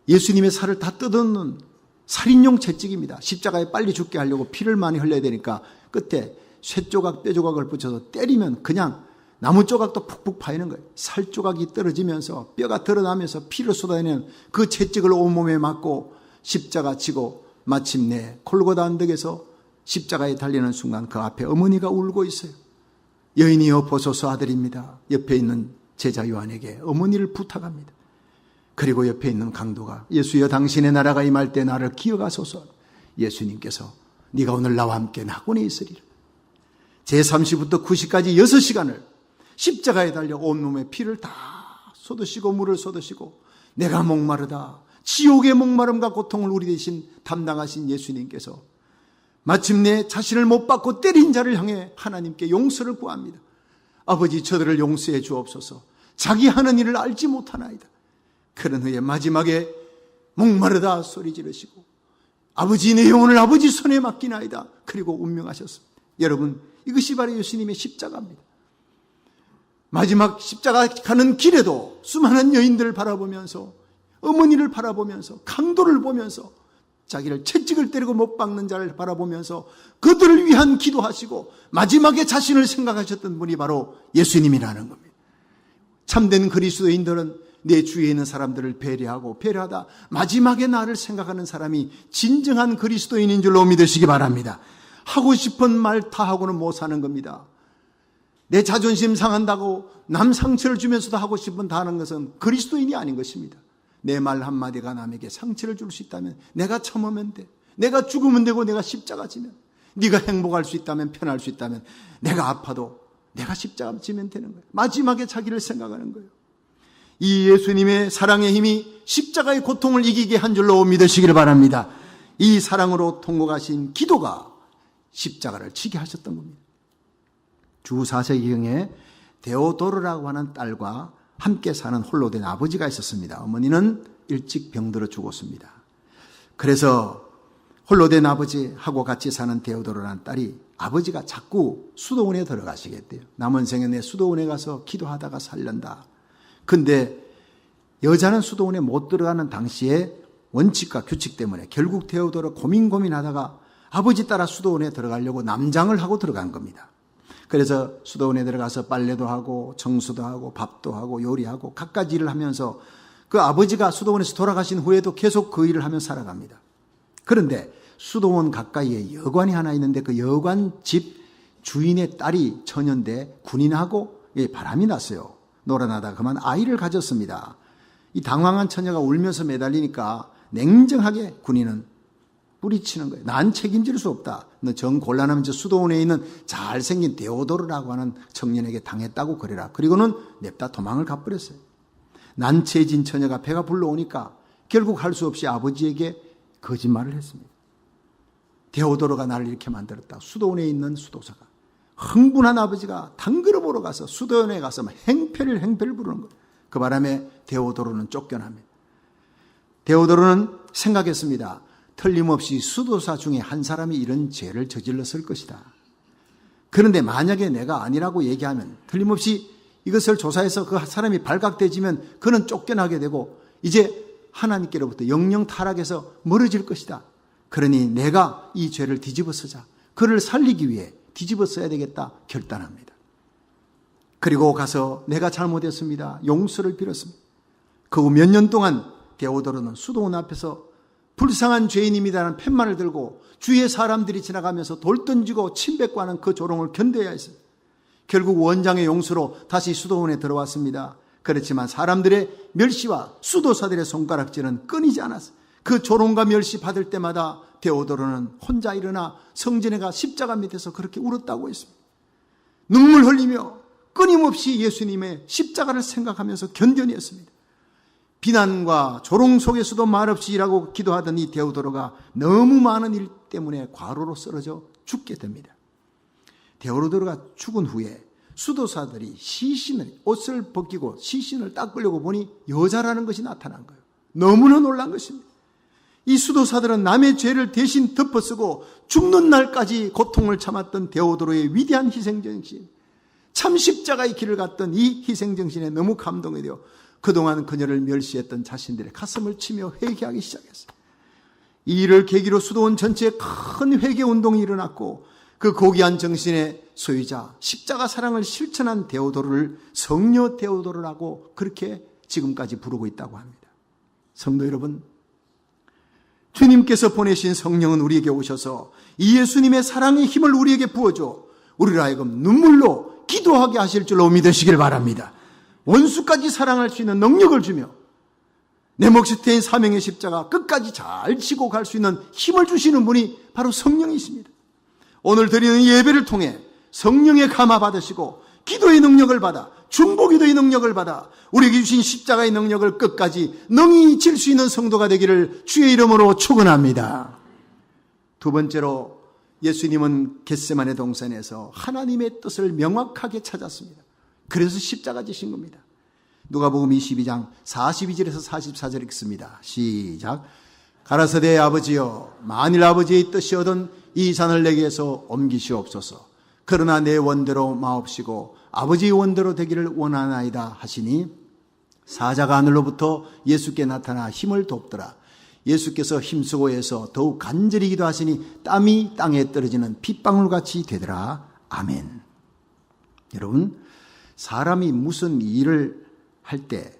예수님의 살을 다 뜯어놓는 살인용 채찍입니다. 십자가에 빨리 죽게 하려고 피를 많이 흘려야 되니까 끝에 쇠조각, 뼈조각을 붙여서 때리면 그냥 나무 조각도 푹푹 파이는 거예요. 살 조각이 떨어지면서 뼈가 드러나면서 피를 쏟아내는 그 채찍을 온몸에 맞고 십자가 지고 마침내 골고다 언덕에서 십자가에 달리는 순간 그 앞에 어머니가 울고 있어요. 여인이여 보소서 아들입니다. 옆에 있는 제자 요한에게 어머니를 부탁합니다. 그리고 옆에 있는 강도가 예수여 당신의 나라가 임할 때 나를 기억하소서. 예수님께서 네가 오늘 나와 함께 낙원에 있으리라. 제3시부터 9시까지 6시간을 십자가에 달려 온몸에 피를 다 쏟으시고 물을 쏟으시고 내가 목마르다, 지옥의 목마름과 고통을 우리 대신 담당하신 예수님께서 마침내 자신을 못 받고 때린 자를 향해 하나님께 용서를 구합니다. 아버지 저들을 용서해 주옵소서. 자기 하는 일을 알지 못하나이다. 그런 후에 마지막에 목마르다 소리 지르시고 아버지 내 영혼을 아버지 손에 맡기나이다. 그리고 운명하셨습니다. 여러분, 이것이 바로 예수님의 십자가입니다. 마지막 십자가 가는 길에도 수많은 여인들을 바라보면서, 어머니를 바라보면서, 강도를 보면서, 자기를 채찍을 때리고 못 박는 자를 바라보면서 그들을 위한 기도하시고 마지막에 자신을 생각하셨던 분이 바로 예수님이라는 겁니다. 참된 그리스도인들은 내 주위에 있는 사람들을 배려하다 마지막에 나를 생각하는 사람이 진정한 그리스도인인 줄로 믿으시기 바랍니다. 하고 싶은 말 다 하고는 못 사는 겁니다. 내 자존심 상한다고 남 상처를 주면서도 하고 싶은 다 하는 것은 그리스도인이 아닌 것입니다. 내 말 한마디가 남에게 상처를 줄 수 있다면 내가 참으면 돼. 내가 죽으면 되고 내가 십자가 지면, 네가 행복할 수 있다면, 편할 수 있다면, 내가 아파도 내가 십자가 지면 되는 거예요. 마지막에 자기를 생각하는 거예요. 이 예수님의 사랑의 힘이 십자가의 고통을 이기게 한 줄로 믿으시기를 바랍니다. 이 사랑으로 통곡하신 기도가 십자가를 지게 하셨던 겁니다. 주 4세기경에 데오도르라고 하는 딸과 함께 사는 홀로 된 아버지가 있었습니다. 어머니는 일찍 병들어 죽었습니다. 그래서 홀로 된 아버지하고 같이 사는 데오도르라는 딸이 아버지가 자꾸 수도원에 들어가시겠대요. 남은 생에 내 수도원에 가서 기도하다가 살련다. 근데 여자는 수도원에 못 들어가는 당시에 원칙과 규칙 때문에 결국 데오도르 고민하다가 아버지 따라 수도원에 들어가려고 남장을 하고 들어간 겁니다. 그래서 수도원에 들어가서 빨래도 하고 청소도 하고 밥도 하고 요리하고 갖가지 일을 하면서 그 아버지가 수도원에서 돌아가신 후에도 계속 그 일을 하며 살아갑니다. 그런데 수도원 가까이에 여관이 하나 있는데 그 여관 집 주인의 딸이 처녀인데 군인하고 바람이 났어요. 놀아나다가 그만 아이를 가졌습니다. 이 당황한 처녀가 울면서 매달리니까 냉정하게 군인은 뿌리치는 거예요. 난 책임질 수 없다. 너 정 곤란하면 저 수도원에 있는 잘생긴 데오도르라고 하는 청년에게 당했다고 그래라. 그리고는 냅다 도망을 가버렸어요. 난처해진 처녀가 배가 불러오니까 결국 할 수 없이 아버지에게 거짓말을 했습니다. 데오도르가 나를 이렇게 만들었다. 수도원에 있는 수도사가. 흥분한 아버지가 당근을 보러 가서 수도원에 가서 행패를 부르는 거예요. 그 바람에 데오도르는 쫓겨납니다. 데오도르는 생각했습니다. 틀림없이 수도사 중에 한 사람이 이런 죄를 저질렀을 것이다. 그런데 만약에 내가 아니라고 얘기하면 틀림없이 이것을 조사해서 그 사람이 발각되지면 그는 쫓겨나게 되고 이제 하나님께로부터 영영 타락해서 멀어질 것이다. 그러니 내가 이 죄를 뒤집어 쓰자. 그를 살리기 위해 뒤집어 써야 되겠다 결단합니다. 그리고 가서 내가 잘못했습니다. 용서를 빌었습니다. 그 후 몇 년 동안 데오도르는 수도원 앞에서 불쌍한 죄인입니다라는 팻말을 들고 주위의 사람들이 지나가면서 돌 던지고 침뱉고하는 그 조롱을 견뎌야 했어요. 결국 원장의 용서로 다시 수도원에 들어왔습니다. 그렇지만 사람들의 멸시와 수도사들의 손가락질은 끊이지 않았어요. 그 조롱과 멸시 받을 때마다 데오도르는 혼자 일어나 성전에 가 십자가 밑에서 그렇게 울었다고 했습니다. 눈물 흘리며 끊임없이 예수님의 십자가를 생각하면서 견뎌냈습니다. 비난과 조롱 속에서도 말없이 일하고 기도하던 이 데오도르가 너무 많은 일 때문에 과로로 쓰러져 죽게 됩니다. 데오도르가 죽은 후에 수도사들이 옷을 벗기고 시신을 닦으려고 보니 여자라는 것이 나타난 거예요. 너무나 놀란 것입니다. 이 수도사들은 남의 죄를 대신 덮어쓰고 죽는 날까지 고통을 참았던 데오도르의 위대한 희생정신, 참 십자가의 길을 갔던 이 희생정신에 너무 감동이 되어 그동안 그녀를 멸시했던 자신들의 가슴을 치며 회개하기 시작했어요. 이 일을 계기로 수도원 전체에 큰 회개 운동이 일어났고 그 고귀한 정신의 소유자, 십자가 사랑을 실천한 데오도르를 성녀 데오도르라고 그렇게 지금까지 부르고 있다고 합니다. 성도 여러분, 주님께서 보내신 성령은 우리에게 오셔서 이 예수님의 사랑의 힘을 우리에게 부어줘 우리를 하여금 눈물로 기도하게 하실 줄로 믿으시길 바랍니다. 원수까지 사랑할 수 있는 능력을 주며 내 몫이 트인 사명의 십자가 끝까지 잘 지고 갈 수 있는 힘을 주시는 분이 바로 성령이십니다. 오늘 드리는 예배를 통해 성령의 감화 받으시고 기도의 능력을 받아 중보기도의 능력을 받아 우리에게 주신 십자가의 능력을 끝까지 능히 질 수 있는 성도가 되기를 주의 이름으로 축원합니다. 두 번째로 예수님은 겟세마네 동산에서 하나님의 뜻을 명확하게 찾았습니다. 그래서 십자가 지신 겁니다. 누가복음 22장 42절에서 44절 읽습니다. 시작. 가라사대 아버지여, 만일 아버지의 뜻이거든 이 산을 내게서 옮기시옵소서. 그러나 내 원대로 마옵시고 아버지의 원대로 되기를 원하나이다 하시니 사자가 하늘로부터 예수께 나타나 힘을 돕더라. 예수께서 힘쓰고 해서 더욱 간절히 기도하시니 땀이 땅에 떨어지는 핏방울같이 되더라. 아멘. 여러분, 사람이 무슨 일을 할 때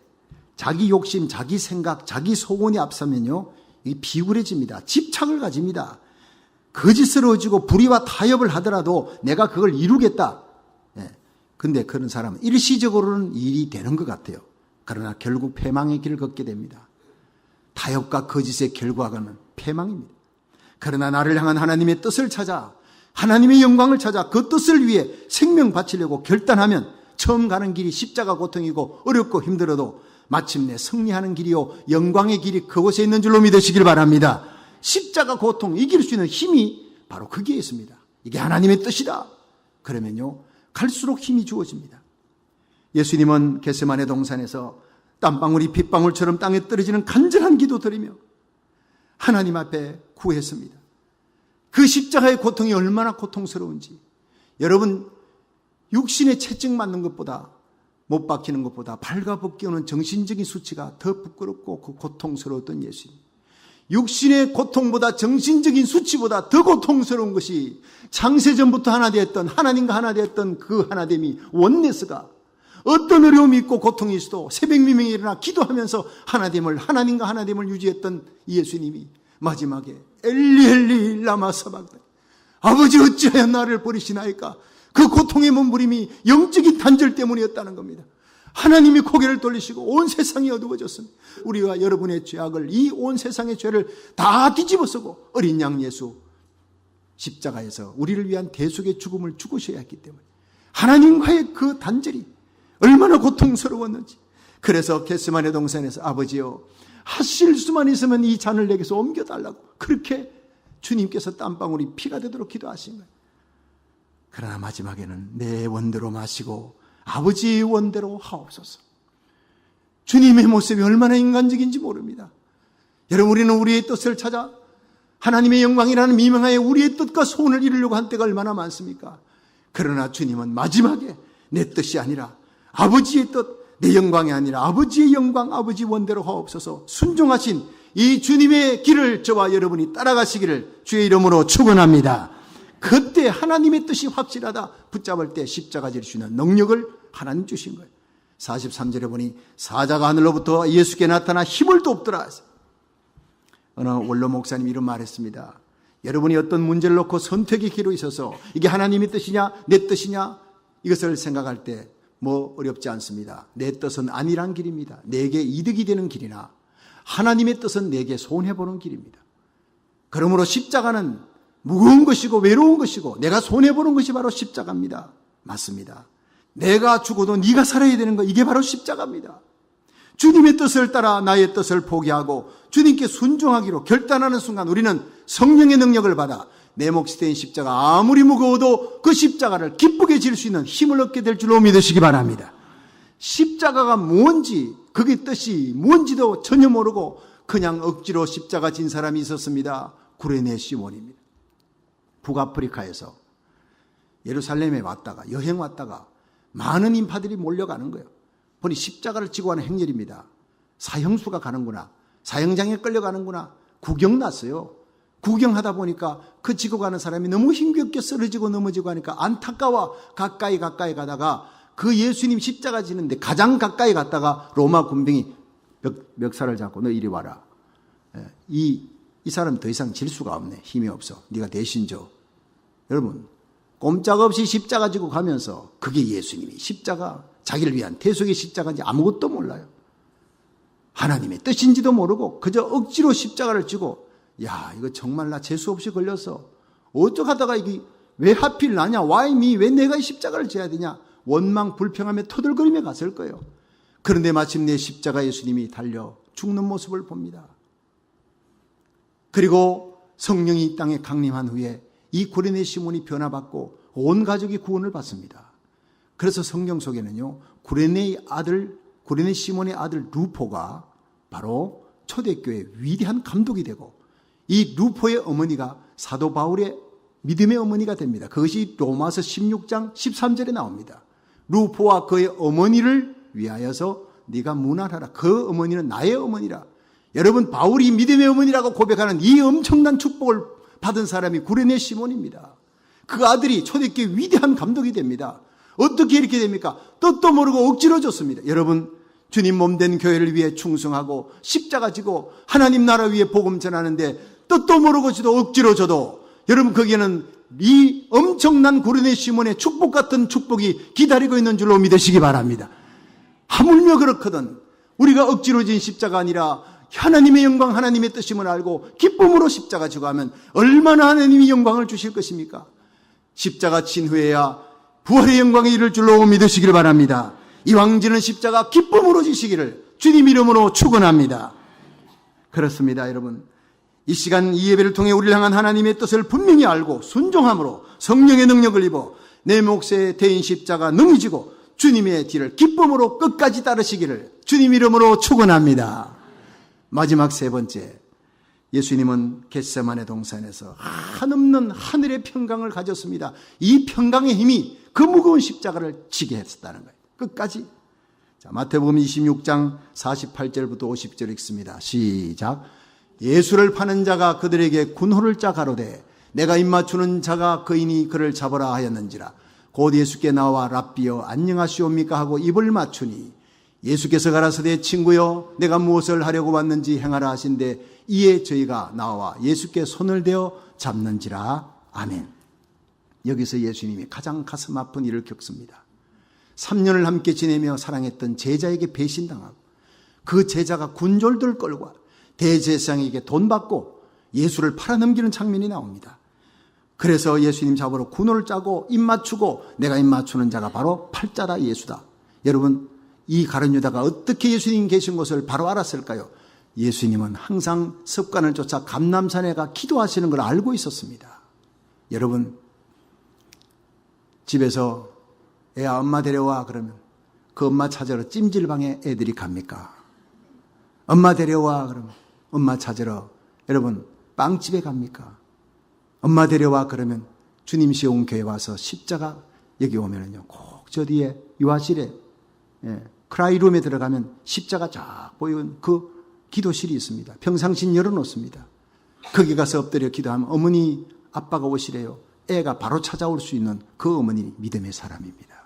자기 욕심, 자기 생각, 자기 소원이 앞서면요, 이 비굴해집니다. 집착을 가집니다. 거짓스러워지고 불의와 타협을 하더라도 내가 그걸 이루겠다. 근데 그런 사람은 일시적으로는 일이 되는 것 같아요. 그러나 결국 패망의 길을 걷게 됩니다. 타협과 거짓의 결과는 패망입니다. 그러나 나를 향한 하나님의 뜻을 찾아, 하나님의 영광을 찾아 그 뜻을 위해 생명 바치려고 결단하면 처음 가는 길이 십자가 고통이고 어렵고 힘들어도 마침내 승리하는 길이요 영광의 길이 그곳에 있는 줄로 믿으시길 바랍니다. 십자가 고통 이길 수 있는 힘이 바로 거기에 있습니다. 이게 하나님의 뜻이다. 그러면요 갈수록 힘이 주어집니다. 예수님은 겟세마네 동산에서 땀방울이 빗방울처럼 땅에 떨어지는 간절한 기도 드리며 하나님 앞에 구했습니다. 그 십자가의 고통이 얼마나 고통스러운지 여러분 육신의 채찍 맞는 것보다 못 박히는 것보다 발가벗기오는 정신적인 수치가 더 부끄럽고 그 고통스러웠던 예수님. 육신의 고통보다 정신적인 수치보다 더 고통스러운 것이 창세전부터 하나 되었던 하나님과 하나 되었던 그 하나됨이 원네스가 어떤 어려움이 있고 고통이 있어도 새벽미명에 일어나 기도하면서 하나님과 하나됨을 유지했던 예수님이 마지막에 엘리 엘리 라마 사박다니 아버지 어찌하여 나를 버리시나이까 그 고통의 몸부림이 영적인 단절 때문이었다는 겁니다. 하나님이 고개를 돌리시고 온 세상이 어두워졌습니다. 우리와 여러분의 죄악을 이 온 세상의 죄를 다 뒤집어쓰고 어린 양 예수 십자가에서 우리를 위한 대속의 죽음을 죽으셔야 했기 때문에 하나님과의 그 단절이 얼마나 고통스러웠는지. 그래서 겟세마네 동산에서 아버지여 하실 수만 있으면 이 잔을 내게서 옮겨달라고 그렇게 주님께서 땀방울이 피가 되도록 기도하신 거예요. 그러나 마지막에는 내 원대로 마시고 아버지의 원대로 하옵소서. 주님의 모습이 얼마나 인간적인지 모릅니다. 여러분 우리는 우리의 뜻을 찾아 하나님의 영광이라는 미명하에 우리의 뜻과 소원을 이루려고 한 때가 얼마나 많습니까? 그러나 주님은 마지막에 내 뜻이 아니라 아버지의 뜻, 내 영광이 아니라 아버지의 영광, 아버지 원대로 하옵소서 순종하신 이 주님의 길을 저와 여러분이 따라가시기를 주의 이름으로 축원합니다. 그때 하나님의 뜻이 확실하다 붙잡을 때 십자가 질 수 있는 능력을 하나님 주신 거예요. 43절에 보니 사자가 하늘로부터 예수께 나타나 힘을 돕더라. 어느 원로 목사님이 이런 말했습니다. 여러분이 어떤 문제를 놓고 선택의 기로 있어서 이게 하나님의 뜻이냐 내 뜻이냐 이것을 생각할 때 뭐 어렵지 않습니다. 내 뜻은 아니란 길입니다. 내게 이득이 되는 길이나 하나님의 뜻은 내게 손해보는 길입니다. 그러므로 십자가는 무거운 것이고 외로운 것이고 내가 손해보는 것이 바로 십자가입니다. 맞습니다. 내가 죽어도 네가 살아야 되는 거 이게 바로 십자가입니다. 주님의 뜻을 따라 나의 뜻을 포기하고 주님께 순종하기로 결단하는 순간 우리는 성령의 능력을 받아 내 몫이 된 십자가 아무리 무거워도 그 십자가를 기쁘게 질 수 있는 힘을 얻게 될 줄로 믿으시기 바랍니다. 십자가가 뭔지 그게 뜻이 뭔지도 전혀 모르고 그냥 억지로 십자가 진 사람이 있었습니다. 구레네 시몬입니다. 북아프리카에서 예루살렘에 왔다가 여행 왔다가 많은 인파들이 몰려가는 거예요. 보니 십자가를 지고 가는 행렬입니다. 사형수가 가는구나. 사형장에 끌려가는구나. 구경 났어요. 구경하다 보니까 그 지고 가는 사람이 너무 힘겹게 쓰러지고 넘어지고 하니까 안타까워 가까이 가다가 그 예수님 십자가 지는데 가장 가까이 갔다가 로마 군병이 멱살을 잡고 너 이리 와라. 이 사람 더 이상 질 수가 없네. 힘이 없어. 네가 대신 져. 여러분 꼼짝없이 십자가 지고 가면서 그게 예수님이 십자가 자기를 위한 대속의 십자가인지 아무것도 몰라요. 하나님의 뜻인지도 모르고 그저 억지로 십자가를 지고 야 이거 정말 나 재수없이 걸렸어. 어쩌다가 이게 왜 하필 나냐. Why me? 왜 내가 이 십자가를 져야 되냐. 원망 불평하며 터들거리며 갔을 거예요. 그런데 마침내 십자가 예수님이 달려 죽는 모습을 봅니다. 그리고 성령이 이 땅에 강림한 후에 이 구레네 시몬이 변화받고 온 가족이 구원을 받습니다. 그래서 성경 속에는요 구레네 시몬의 아들 루포가 바로 초대교회의 위대한 감독이 되고 이 루포의 어머니가 사도 바울의 믿음의 어머니가 됩니다. 그것이 로마서 16장 13절에 나옵니다. 루포와 그의 어머니를 위하여서 네가 문안하라. 그 어머니는 나의 어머니라. 여러분 바울이 믿음의 어머니라고 고백하는 이 엄청난 축복을 받은 사람이 구레네 시몬입니다. 그 아들이 초대교회 위대한 감독이 됩니다. 어떻게 이렇게 됩니까? 뜻도 모르고 억지로 줬습니다. 여러분 주님 몸된 교회를 위해 충성하고 십자가 지고 하나님 나라 위에 복음 전하는데 뜻도 모르고 지도 억지로 줘도 여러분 거기에는 이 엄청난 고린의 시몬의 축복 같은 축복이 기다리고 있는 줄로 믿으시기 바랍니다. 하물며 그렇거든 우리가 억지로 진 십자가 아니라 하나님의 영광, 하나님의 뜻임을 알고 기쁨으로 십자가 지고 하면 얼마나 하나님이 영광을 주실 것입니까? 십자가 친 후에야 부활의 영광에 이를 줄로 믿으시길 바랍니다. 이왕 지는 십자가 기쁨으로 지시기를 주님 이름으로 축원합니다. 그렇습니다, 여러분. 이 시간 이 예배를 통해 우리를 향한 하나님의 뜻을 분명히 알고 순종함으로 성령의 능력을 입어 내 몫에 대인 십자가 능히 지고 주님의 뒤를 기쁨으로 끝까지 따르시기를 주님 이름으로 축원합니다. 마지막 세 번째, 예수님은 겟세마네 동산에서 한없는 하늘의 평강을 가졌습니다. 이 평강의 힘이 그 무거운 십자가를 지게 했었다는 거예요. 끝까지. 자, 마태복음 26장 48절부터 50절 읽습니다. 시작. 예수를 파는 자가 그들에게 군호를 짜 가로되 내가 입맞추는 자가 그이니 그를 잡으라 하였는지라. 곧 예수께 나와 랍비여 안녕하시옵니까 하고 입을 맞추니 예수께서 가라사대 친구여 내가 무엇을 하려고 왔는지 행하라 하신대 이에 저희가 나와 예수께 손을 대어 잡는지라. 아멘. 여기서 예수님이 가장 가슴 아픈 일을 겪습니다. 3년을 함께 지내며 사랑했던 제자에게 배신당하고 그 제자가 군졸들 끌고 대제사장에게 돈 받고 예수를 팔아넘기는 장면이 나옵니다. 그래서 예수님 잡으러 군호를 짜고 입 맞추고 내가 입 맞추는 자가 바로 팔자라 예수다. 여러분 이 가룟 유다가 어떻게 예수님 계신 것을 바로 알았을까요? 예수님은 항상 습관을 쫓아 감람산에 가 기도하시는 걸 알고 있었습니다. 여러분 집에서 애야 엄마 데려와 그러면 그 엄마 찾으러 찜질방에 애들이 갑니까? 엄마 데려와 그러면 엄마 찾으러 여러분 빵집에 갑니까? 엄마 데려와 그러면 주님시 온 교회 와서 십자가 여기 오면은요 꼭 저 뒤에 유아실에 크라이룸에 들어가면 십자가 쫙 보이는 그 기도실이 있습니다. 평상신 열어놓습니다. 거기 가서 엎드려 기도하면 어머니 아빠가 오시래요. 애가 바로 찾아올 수 있는 그 어머니 믿음의 사람입니다.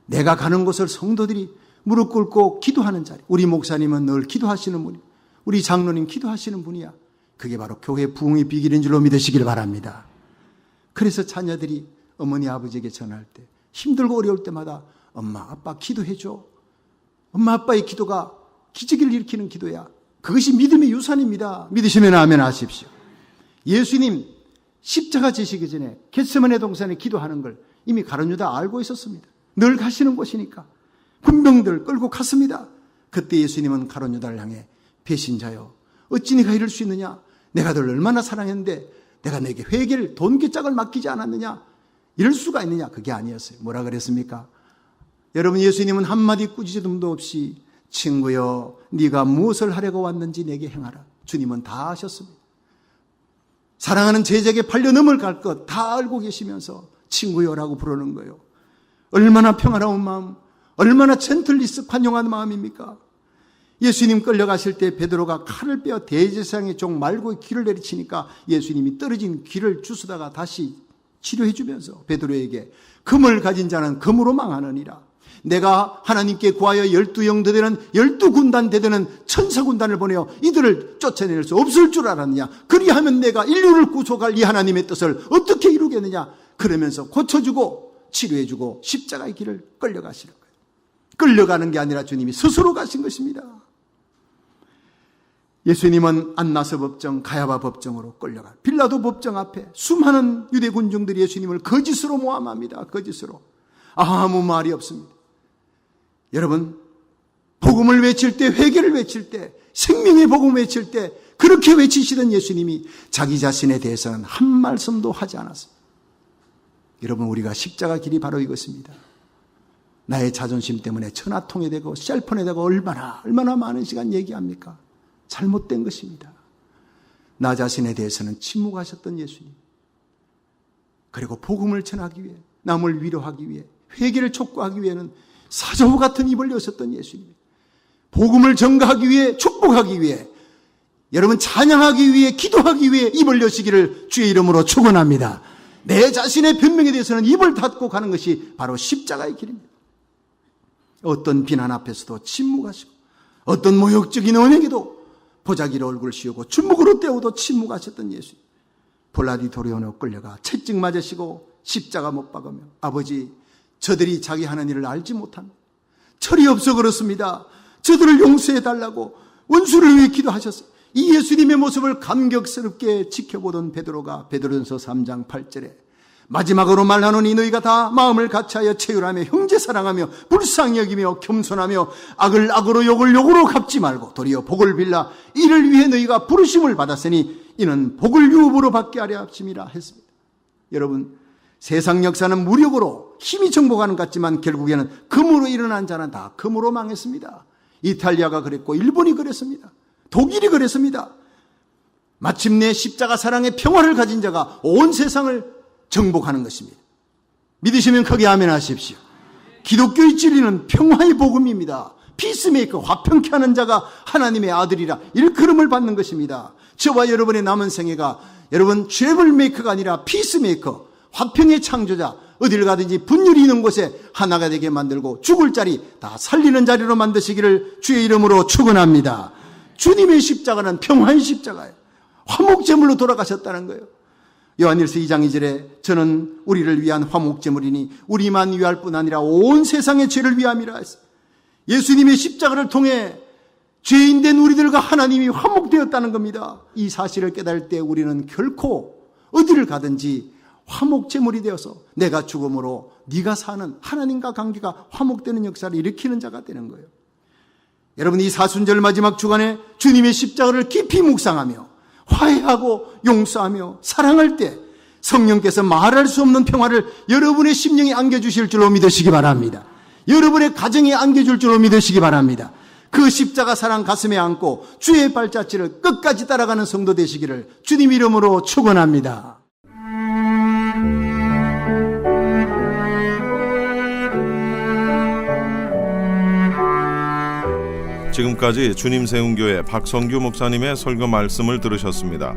내가 가는 곳을 성도들이 무릎 꿇고 기도하는 자리. 우리 목사님은 늘 기도하시는 분이, 우리 장로님 기도하시는 분이야. 그게 바로 교회 부흥의 비결인 줄로 믿으시길 바랍니다. 그래서 자녀들이 어머니 아버지에게 전할 때 힘들고 어려울 때마다 엄마 아빠 기도해줘. 엄마 아빠의 기도가 기적을 일으키는 기도야. 그것이 믿음의 유산입니다. 믿으시면 아멘 하십시오. 예수님 십자가 지시기 전에 겟세마네 동산에 기도하는 걸 이미 가룟 유다 알고 있었습니다. 늘 가시는 곳이니까 군병들 끌고 갔습니다. 그때 예수님은 가룟 유다를 향해 배신자여 어찌 네가 이럴 수 있느냐? 내가 널 얼마나 사랑했는데 내가 내게 회개를 돈깨짝을 맡기지 않았느냐? 이럴 수가 있느냐? 그게 아니었어요. 뭐라 그랬습니까? 여러분 예수님은 한마디 꾸짖음도 없이 친구여 네가 무엇을 하려고 왔는지 내게 행하라. 주님은 다 아셨습니다. 사랑하는 제자에게 팔려 넘어갈 것 다 알고 계시면서 친구여라고 부르는 거예요. 얼마나 평화로운 마음, 얼마나 젠틀리스 관용한 마음입니까? 예수님 끌려가실 때 베드로가 칼을 빼어 대제사장의 종 말고 귀를 내리치니까 예수님이 떨어진 귀를 주스다가 다시 치료해 주면서 베드로에게 금을 가진 자는 금으로 망하느니라. 내가 하나님께 구하여 12영대 되는 12군단 되는 천사군단을 보내어 이들을 쫓아낼 수 없을 줄 알았느냐? 그리하면 내가 인류를 구속할 이 하나님의 뜻을 어떻게 이루겠느냐? 그러면서 고쳐주고 치료해주고 십자가의 길을 끌려가시는 거예요. 끌려가는 게 아니라 주님이 스스로 가신 것입니다. 예수님은 안나서 법정, 가야바 법정으로 끌려가 빌라도 법정 앞에 수많은 유대 군중들이 예수님을 거짓으로 모함합니다. 거짓으로. 아무 말이 없습니다. 여러분 복음을 외칠 때, 회개를 외칠 때, 생명의 복음을 외칠 때 그렇게 외치시던 예수님이 자기 자신에 대해서는 한 말씀도 하지 않았습니다. 여러분 우리가 십자가 길이 바로 이것입니다. 나의 자존심 때문에 전화통에 대고 셀폰에 대고 얼마나 많은 시간 얘기합니까? 잘못된 것입니다. 나 자신에 대해서는 침묵하셨던 예수님. 그리고 복음을 전하기 위해, 남을 위로하기 위해, 회개를 촉구하기 위해는 사자후 같은 입을 여셨던 예수님. 복음을 전가하기 위해, 축복하기 위해, 여러분 찬양하기 위해, 기도하기 위해 입을 여시기를 주의 이름으로 축원합니다. 내 자신의 변명에 대해서는 입을 닫고 가는 것이 바로 십자가의 길입니다. 어떤 비난 앞에서도 침묵하시고 어떤 모욕적인 언행에도 보자기로 얼굴 씌우고 주먹으로 때우도 침묵하셨던 예수님. 블라디토리온에 끌려가 채찍 맞으시고 십자가 못 박으며 아버지 저들이 자기 하는 일을 알지 못합니다. 철이 없어 그렇습니다. 저들을 용서해 달라고 원수를 위해 기도하셨어요. 이 예수님의 모습을 감격스럽게 지켜보던 베드로가 베드로전서 3장 8절에 마지막으로 말하노니 너희가 다 마음을 같이하여 체휼하며 형제 사랑하며 불쌍히 여기며 겸손하며 악을 악으로 욕을 욕으로 갚지 말고 도리어 복을 빌라 이를 위해 너희가 부르심을 받았으니 이는 복을 유업으로 받게 하려 합심이라 했습니다. 여러분, 세상 역사는 무력으로 힘이 정복하는 것 같지만 결국에는 금으로 일어난 자는 다 금으로 망했습니다. 이탈리아가 그랬고 일본이 그랬습니다. 독일이 그랬습니다. 마침내 십자가 사랑의 평화를 가진 자가 온 세상을 정복하는 것입니다. 믿으시면 크게 아멘 하십시오. 기독교의 진리는 평화의 복음입니다. 피스메이커, 화평케 하는 자가 하나님의 아들이라 일컬음을 받는 것입니다. 저와 여러분의 남은 생애가 여러분 트래블메이커가 아니라 피스메이커, 화평의 창조자, 어딜 가든지 분열이 있는 곳에 하나가 되게 만들고 죽을 자리 다 살리는 자리로 만드시기를 주의 이름으로 축원합니다. 주님의 십자가는 평화의 십자가예요. 화목제물로 돌아가셨다는 거예요. 요한일서 2장 2절에 저는 우리를 위한 화목제물이니 우리만 위할 뿐 아니라 온 세상의 죄를 위함이라 했어요. 예수님의 십자가를 통해 죄인된 우리들과 하나님이 화목되었다는 겁니다. 이 사실을 깨달을 때 우리는 결코 어디를 가든지 화목제물이 되어서 내가 죽음으로 네가 사는 하나님과 관계가 화목되는 역사를 일으키는 자가 되는 거예요. 여러분, 이 사순절 마지막 주간에 주님의 십자가를 깊이 묵상하며 화해하고 용서하며 사랑할 때 성령께서 말할 수 없는 평화를 여러분의 심령에 안겨주실 줄로 믿으시기 바랍니다. 여러분의 가정에 안겨줄 줄로 믿으시기 바랍니다. 그 십자가 사랑 가슴에 안고 주의 발자취를 끝까지 따라가는 성도 되시기를 주님 이름으로 축원합니다.
지금까지 주님 세운 교회 박성규 목사님의 설교 말씀을 들으셨습니다.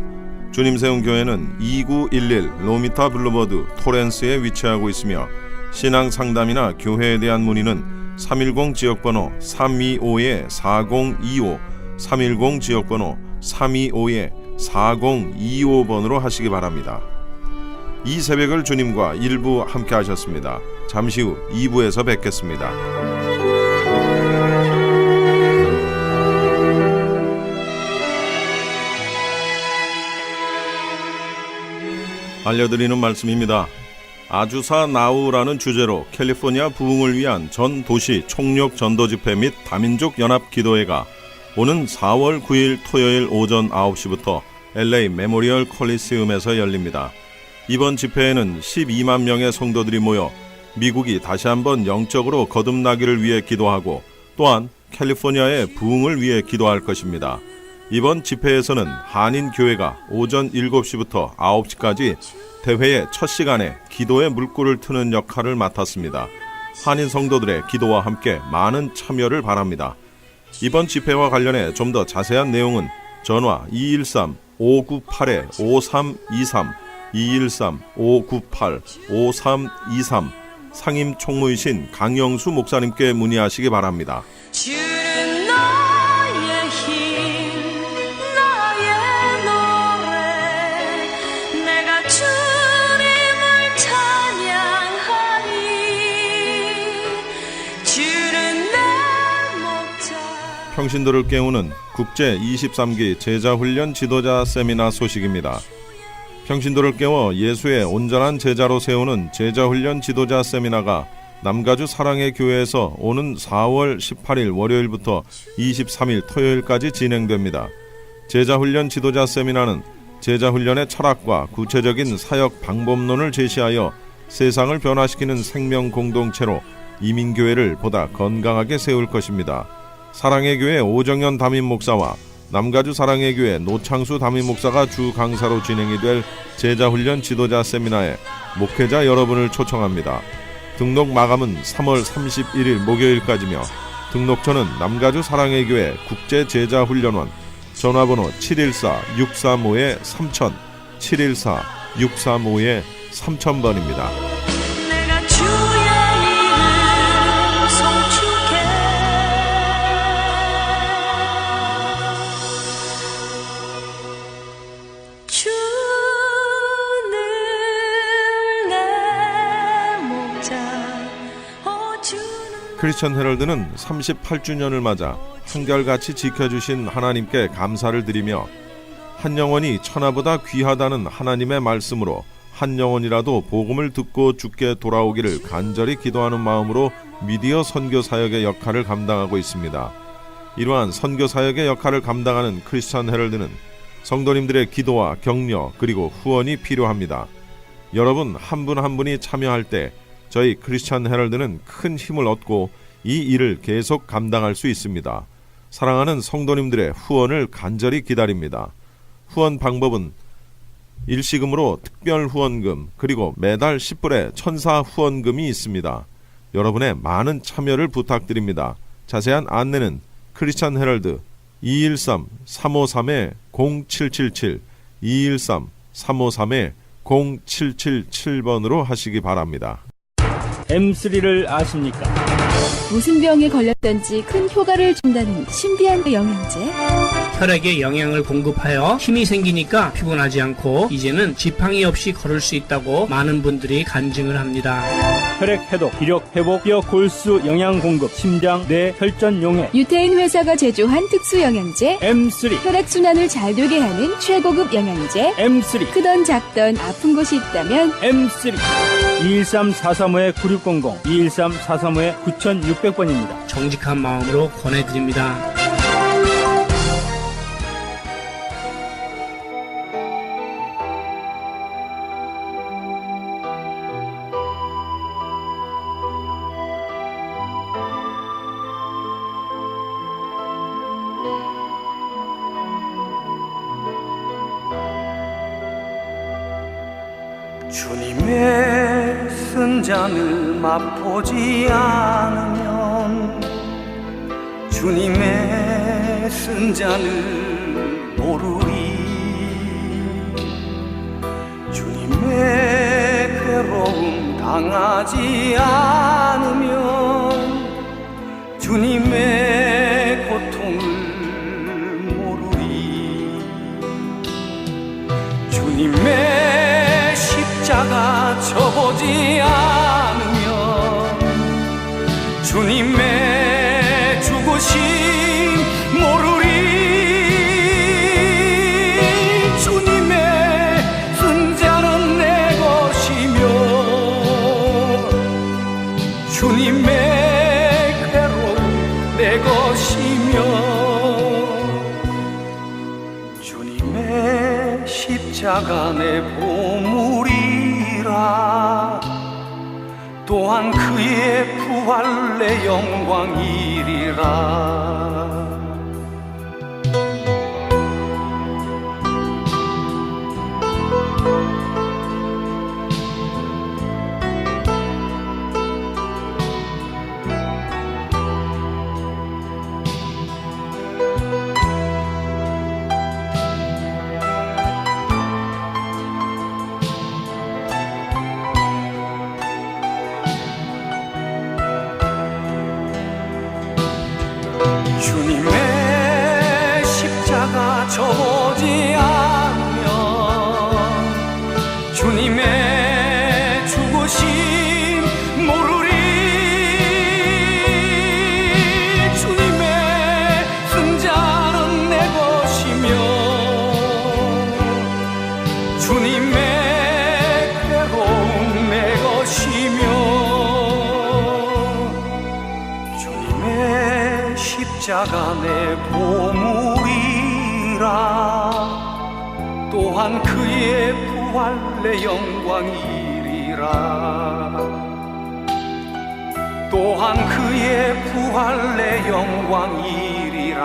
주님 세운 교회는 2911 로미타 블루버드 토렌스에 위치하고 있으며 신앙 상담이나 교회에 대한 문의는 310 지역번호 325-4025 310 지역번호 325-4025번으로 하시기 바랍니다. 이 새벽을 주님과 일부 함께 하셨습니다. 잠시 후 2부에서 뵙겠습니다. 알려드리는 말씀입니다. 아주사 나우라는 주제로 캘리포니아 부흥을 위한 전 도시 총력 전도 집회 및 다민족 연합 기도회가 오는 4월 9일 토요일 오전 9시부터 LA 메모리얼 콜리세움에서 열립니다. 이번 집회에는 12만 명의 성도들이 모여 미국이 다시 한번 영적으로 거듭나기를 위해 기도하고 또한 캘리포니아의 부흥을 위해 기도할 것입니다. 이번 집회에서는 한인교회가 오전 7시부터 9시까지 대회의 첫 시간에 기도의 물꼬를 트는 역할을 맡았습니다. 한인 성도들의 기도와 함께 많은 참여를 바랍니다. 이번 집회와 관련해 좀 더 자세한 내용은 전화 213-598-5323 213-598-5323 상임 총무이신 강영수 목사님께 문의하시기 바랍니다.
주는 나의 힘 나의 노래 내가 주님을 찬양하리 주는 내 목자.
평신도를 깨우는 국제 23기 제자훈련 지도자 세미나 소식입니다. 평신도를 깨워 예수의 온전한 제자로 세우는 제자훈련 지도자 세미나가 남가주 사랑의 교회에서 오는 4월 18일 월요일부터 23일 토요일까지 진행됩니다. 제자훈련 지도자 세미나는 제자훈련의 철학과 구체적인 사역 방법론을 제시하여 세상을 변화시키는 생명 공동체로 이민교회를 보다 건강하게 세울 것입니다. 사랑의 교회 오정현 담임 목사와 남가주 사랑의 교회 노창수 담임 목사가 주 강사로 진행이 될 제자훈련 지도자 세미나에 목회자 여러분을 초청합니다. 등록 마감은 3월 31일 목요일까지며 등록처는 남가주 사랑의 교회 국제제자훈련원 전화번호 714-635-3000 714-635-3000번입니다.
내가 주의 이름 송축해 주
크리스천 헤럴드는 38주년을 맞아 한결같이 지켜주신 하나님께 감사를 드리며 한 영혼이 천하보다 귀하다는 하나님의 말씀으로 한 영혼이라도 복음을 듣고 주께 돌아오기를 간절히 기도하는 마음으로 미디어 선교 사역의 역할을 감당하고 있습니다. 이러한 선교 사역의 역할을 감당하는 크리스천 헤럴드는 성도님들의 기도와 격려 그리고 후원이 필요합니다. 여러분 한 분 한 분이 참여할 때 저희 크리스천 헤럴드는 큰 힘을 얻고 이 일을 계속 감당할 수 있습니다. 사랑하는 성도님들의 후원을 간절히 기다립니다. 후원 방법은 일시금으로 특별 후원금 그리고 매달 10불의 천사 후원금이 있습니다. 여러분의 많은 참여를 부탁드립니다. 자세한 안내는 크리스천 헤럴드 213-353-0777 213-353-0777번으로 하시기 바랍니다.
M3를 아십니까?
무슨 병에 걸렸던지 큰 효과를 준다는 신비한 영양제.
혈액에 영양을 공급하여 힘이 생기니까 피곤하지 않고 이제는 지팡이 없이 걸을 수 있다고 많은 분들이 간증을 합니다.
혈액 해독, 기력 회복, 뼈 골수 영양 공급, 심장, 뇌, 혈전 용해.
유태인 회사가 제조한 특수 영양제.
M3,
혈액 순환을 잘 되게 하는 최고급 영양제.
M3,
크던 작던 아픈 곳이 있다면
M3. 213-435-9600, 213-435-9600번입니다.
정직한 마음으로 권해드립니다.
주님의 쓴잔을 맛보지 않으면 주님의 쓴잔을 모르리. 주님의 괴로움 당하지 않으면 주님의 고통을 모르리. 주님의 십자가 져보지 않으면 주님의 죽으심 모르리. 주님의 쓴자는 내 것이며 주님의 괴로움 내 것이며 주님의 십자가 내 보물이라. 또한 그의 부활 내 영광이리라. 주님의 십자가 져보지 않으면 주님의 죽으심 모르리. 주님의 쓴자는 내 것이며 주님의 괴로움 내 것이며 십자가 내 보물이라. 또한 그의 부활 내 영광이리라. 또한 그의 부활 내 영광이리라.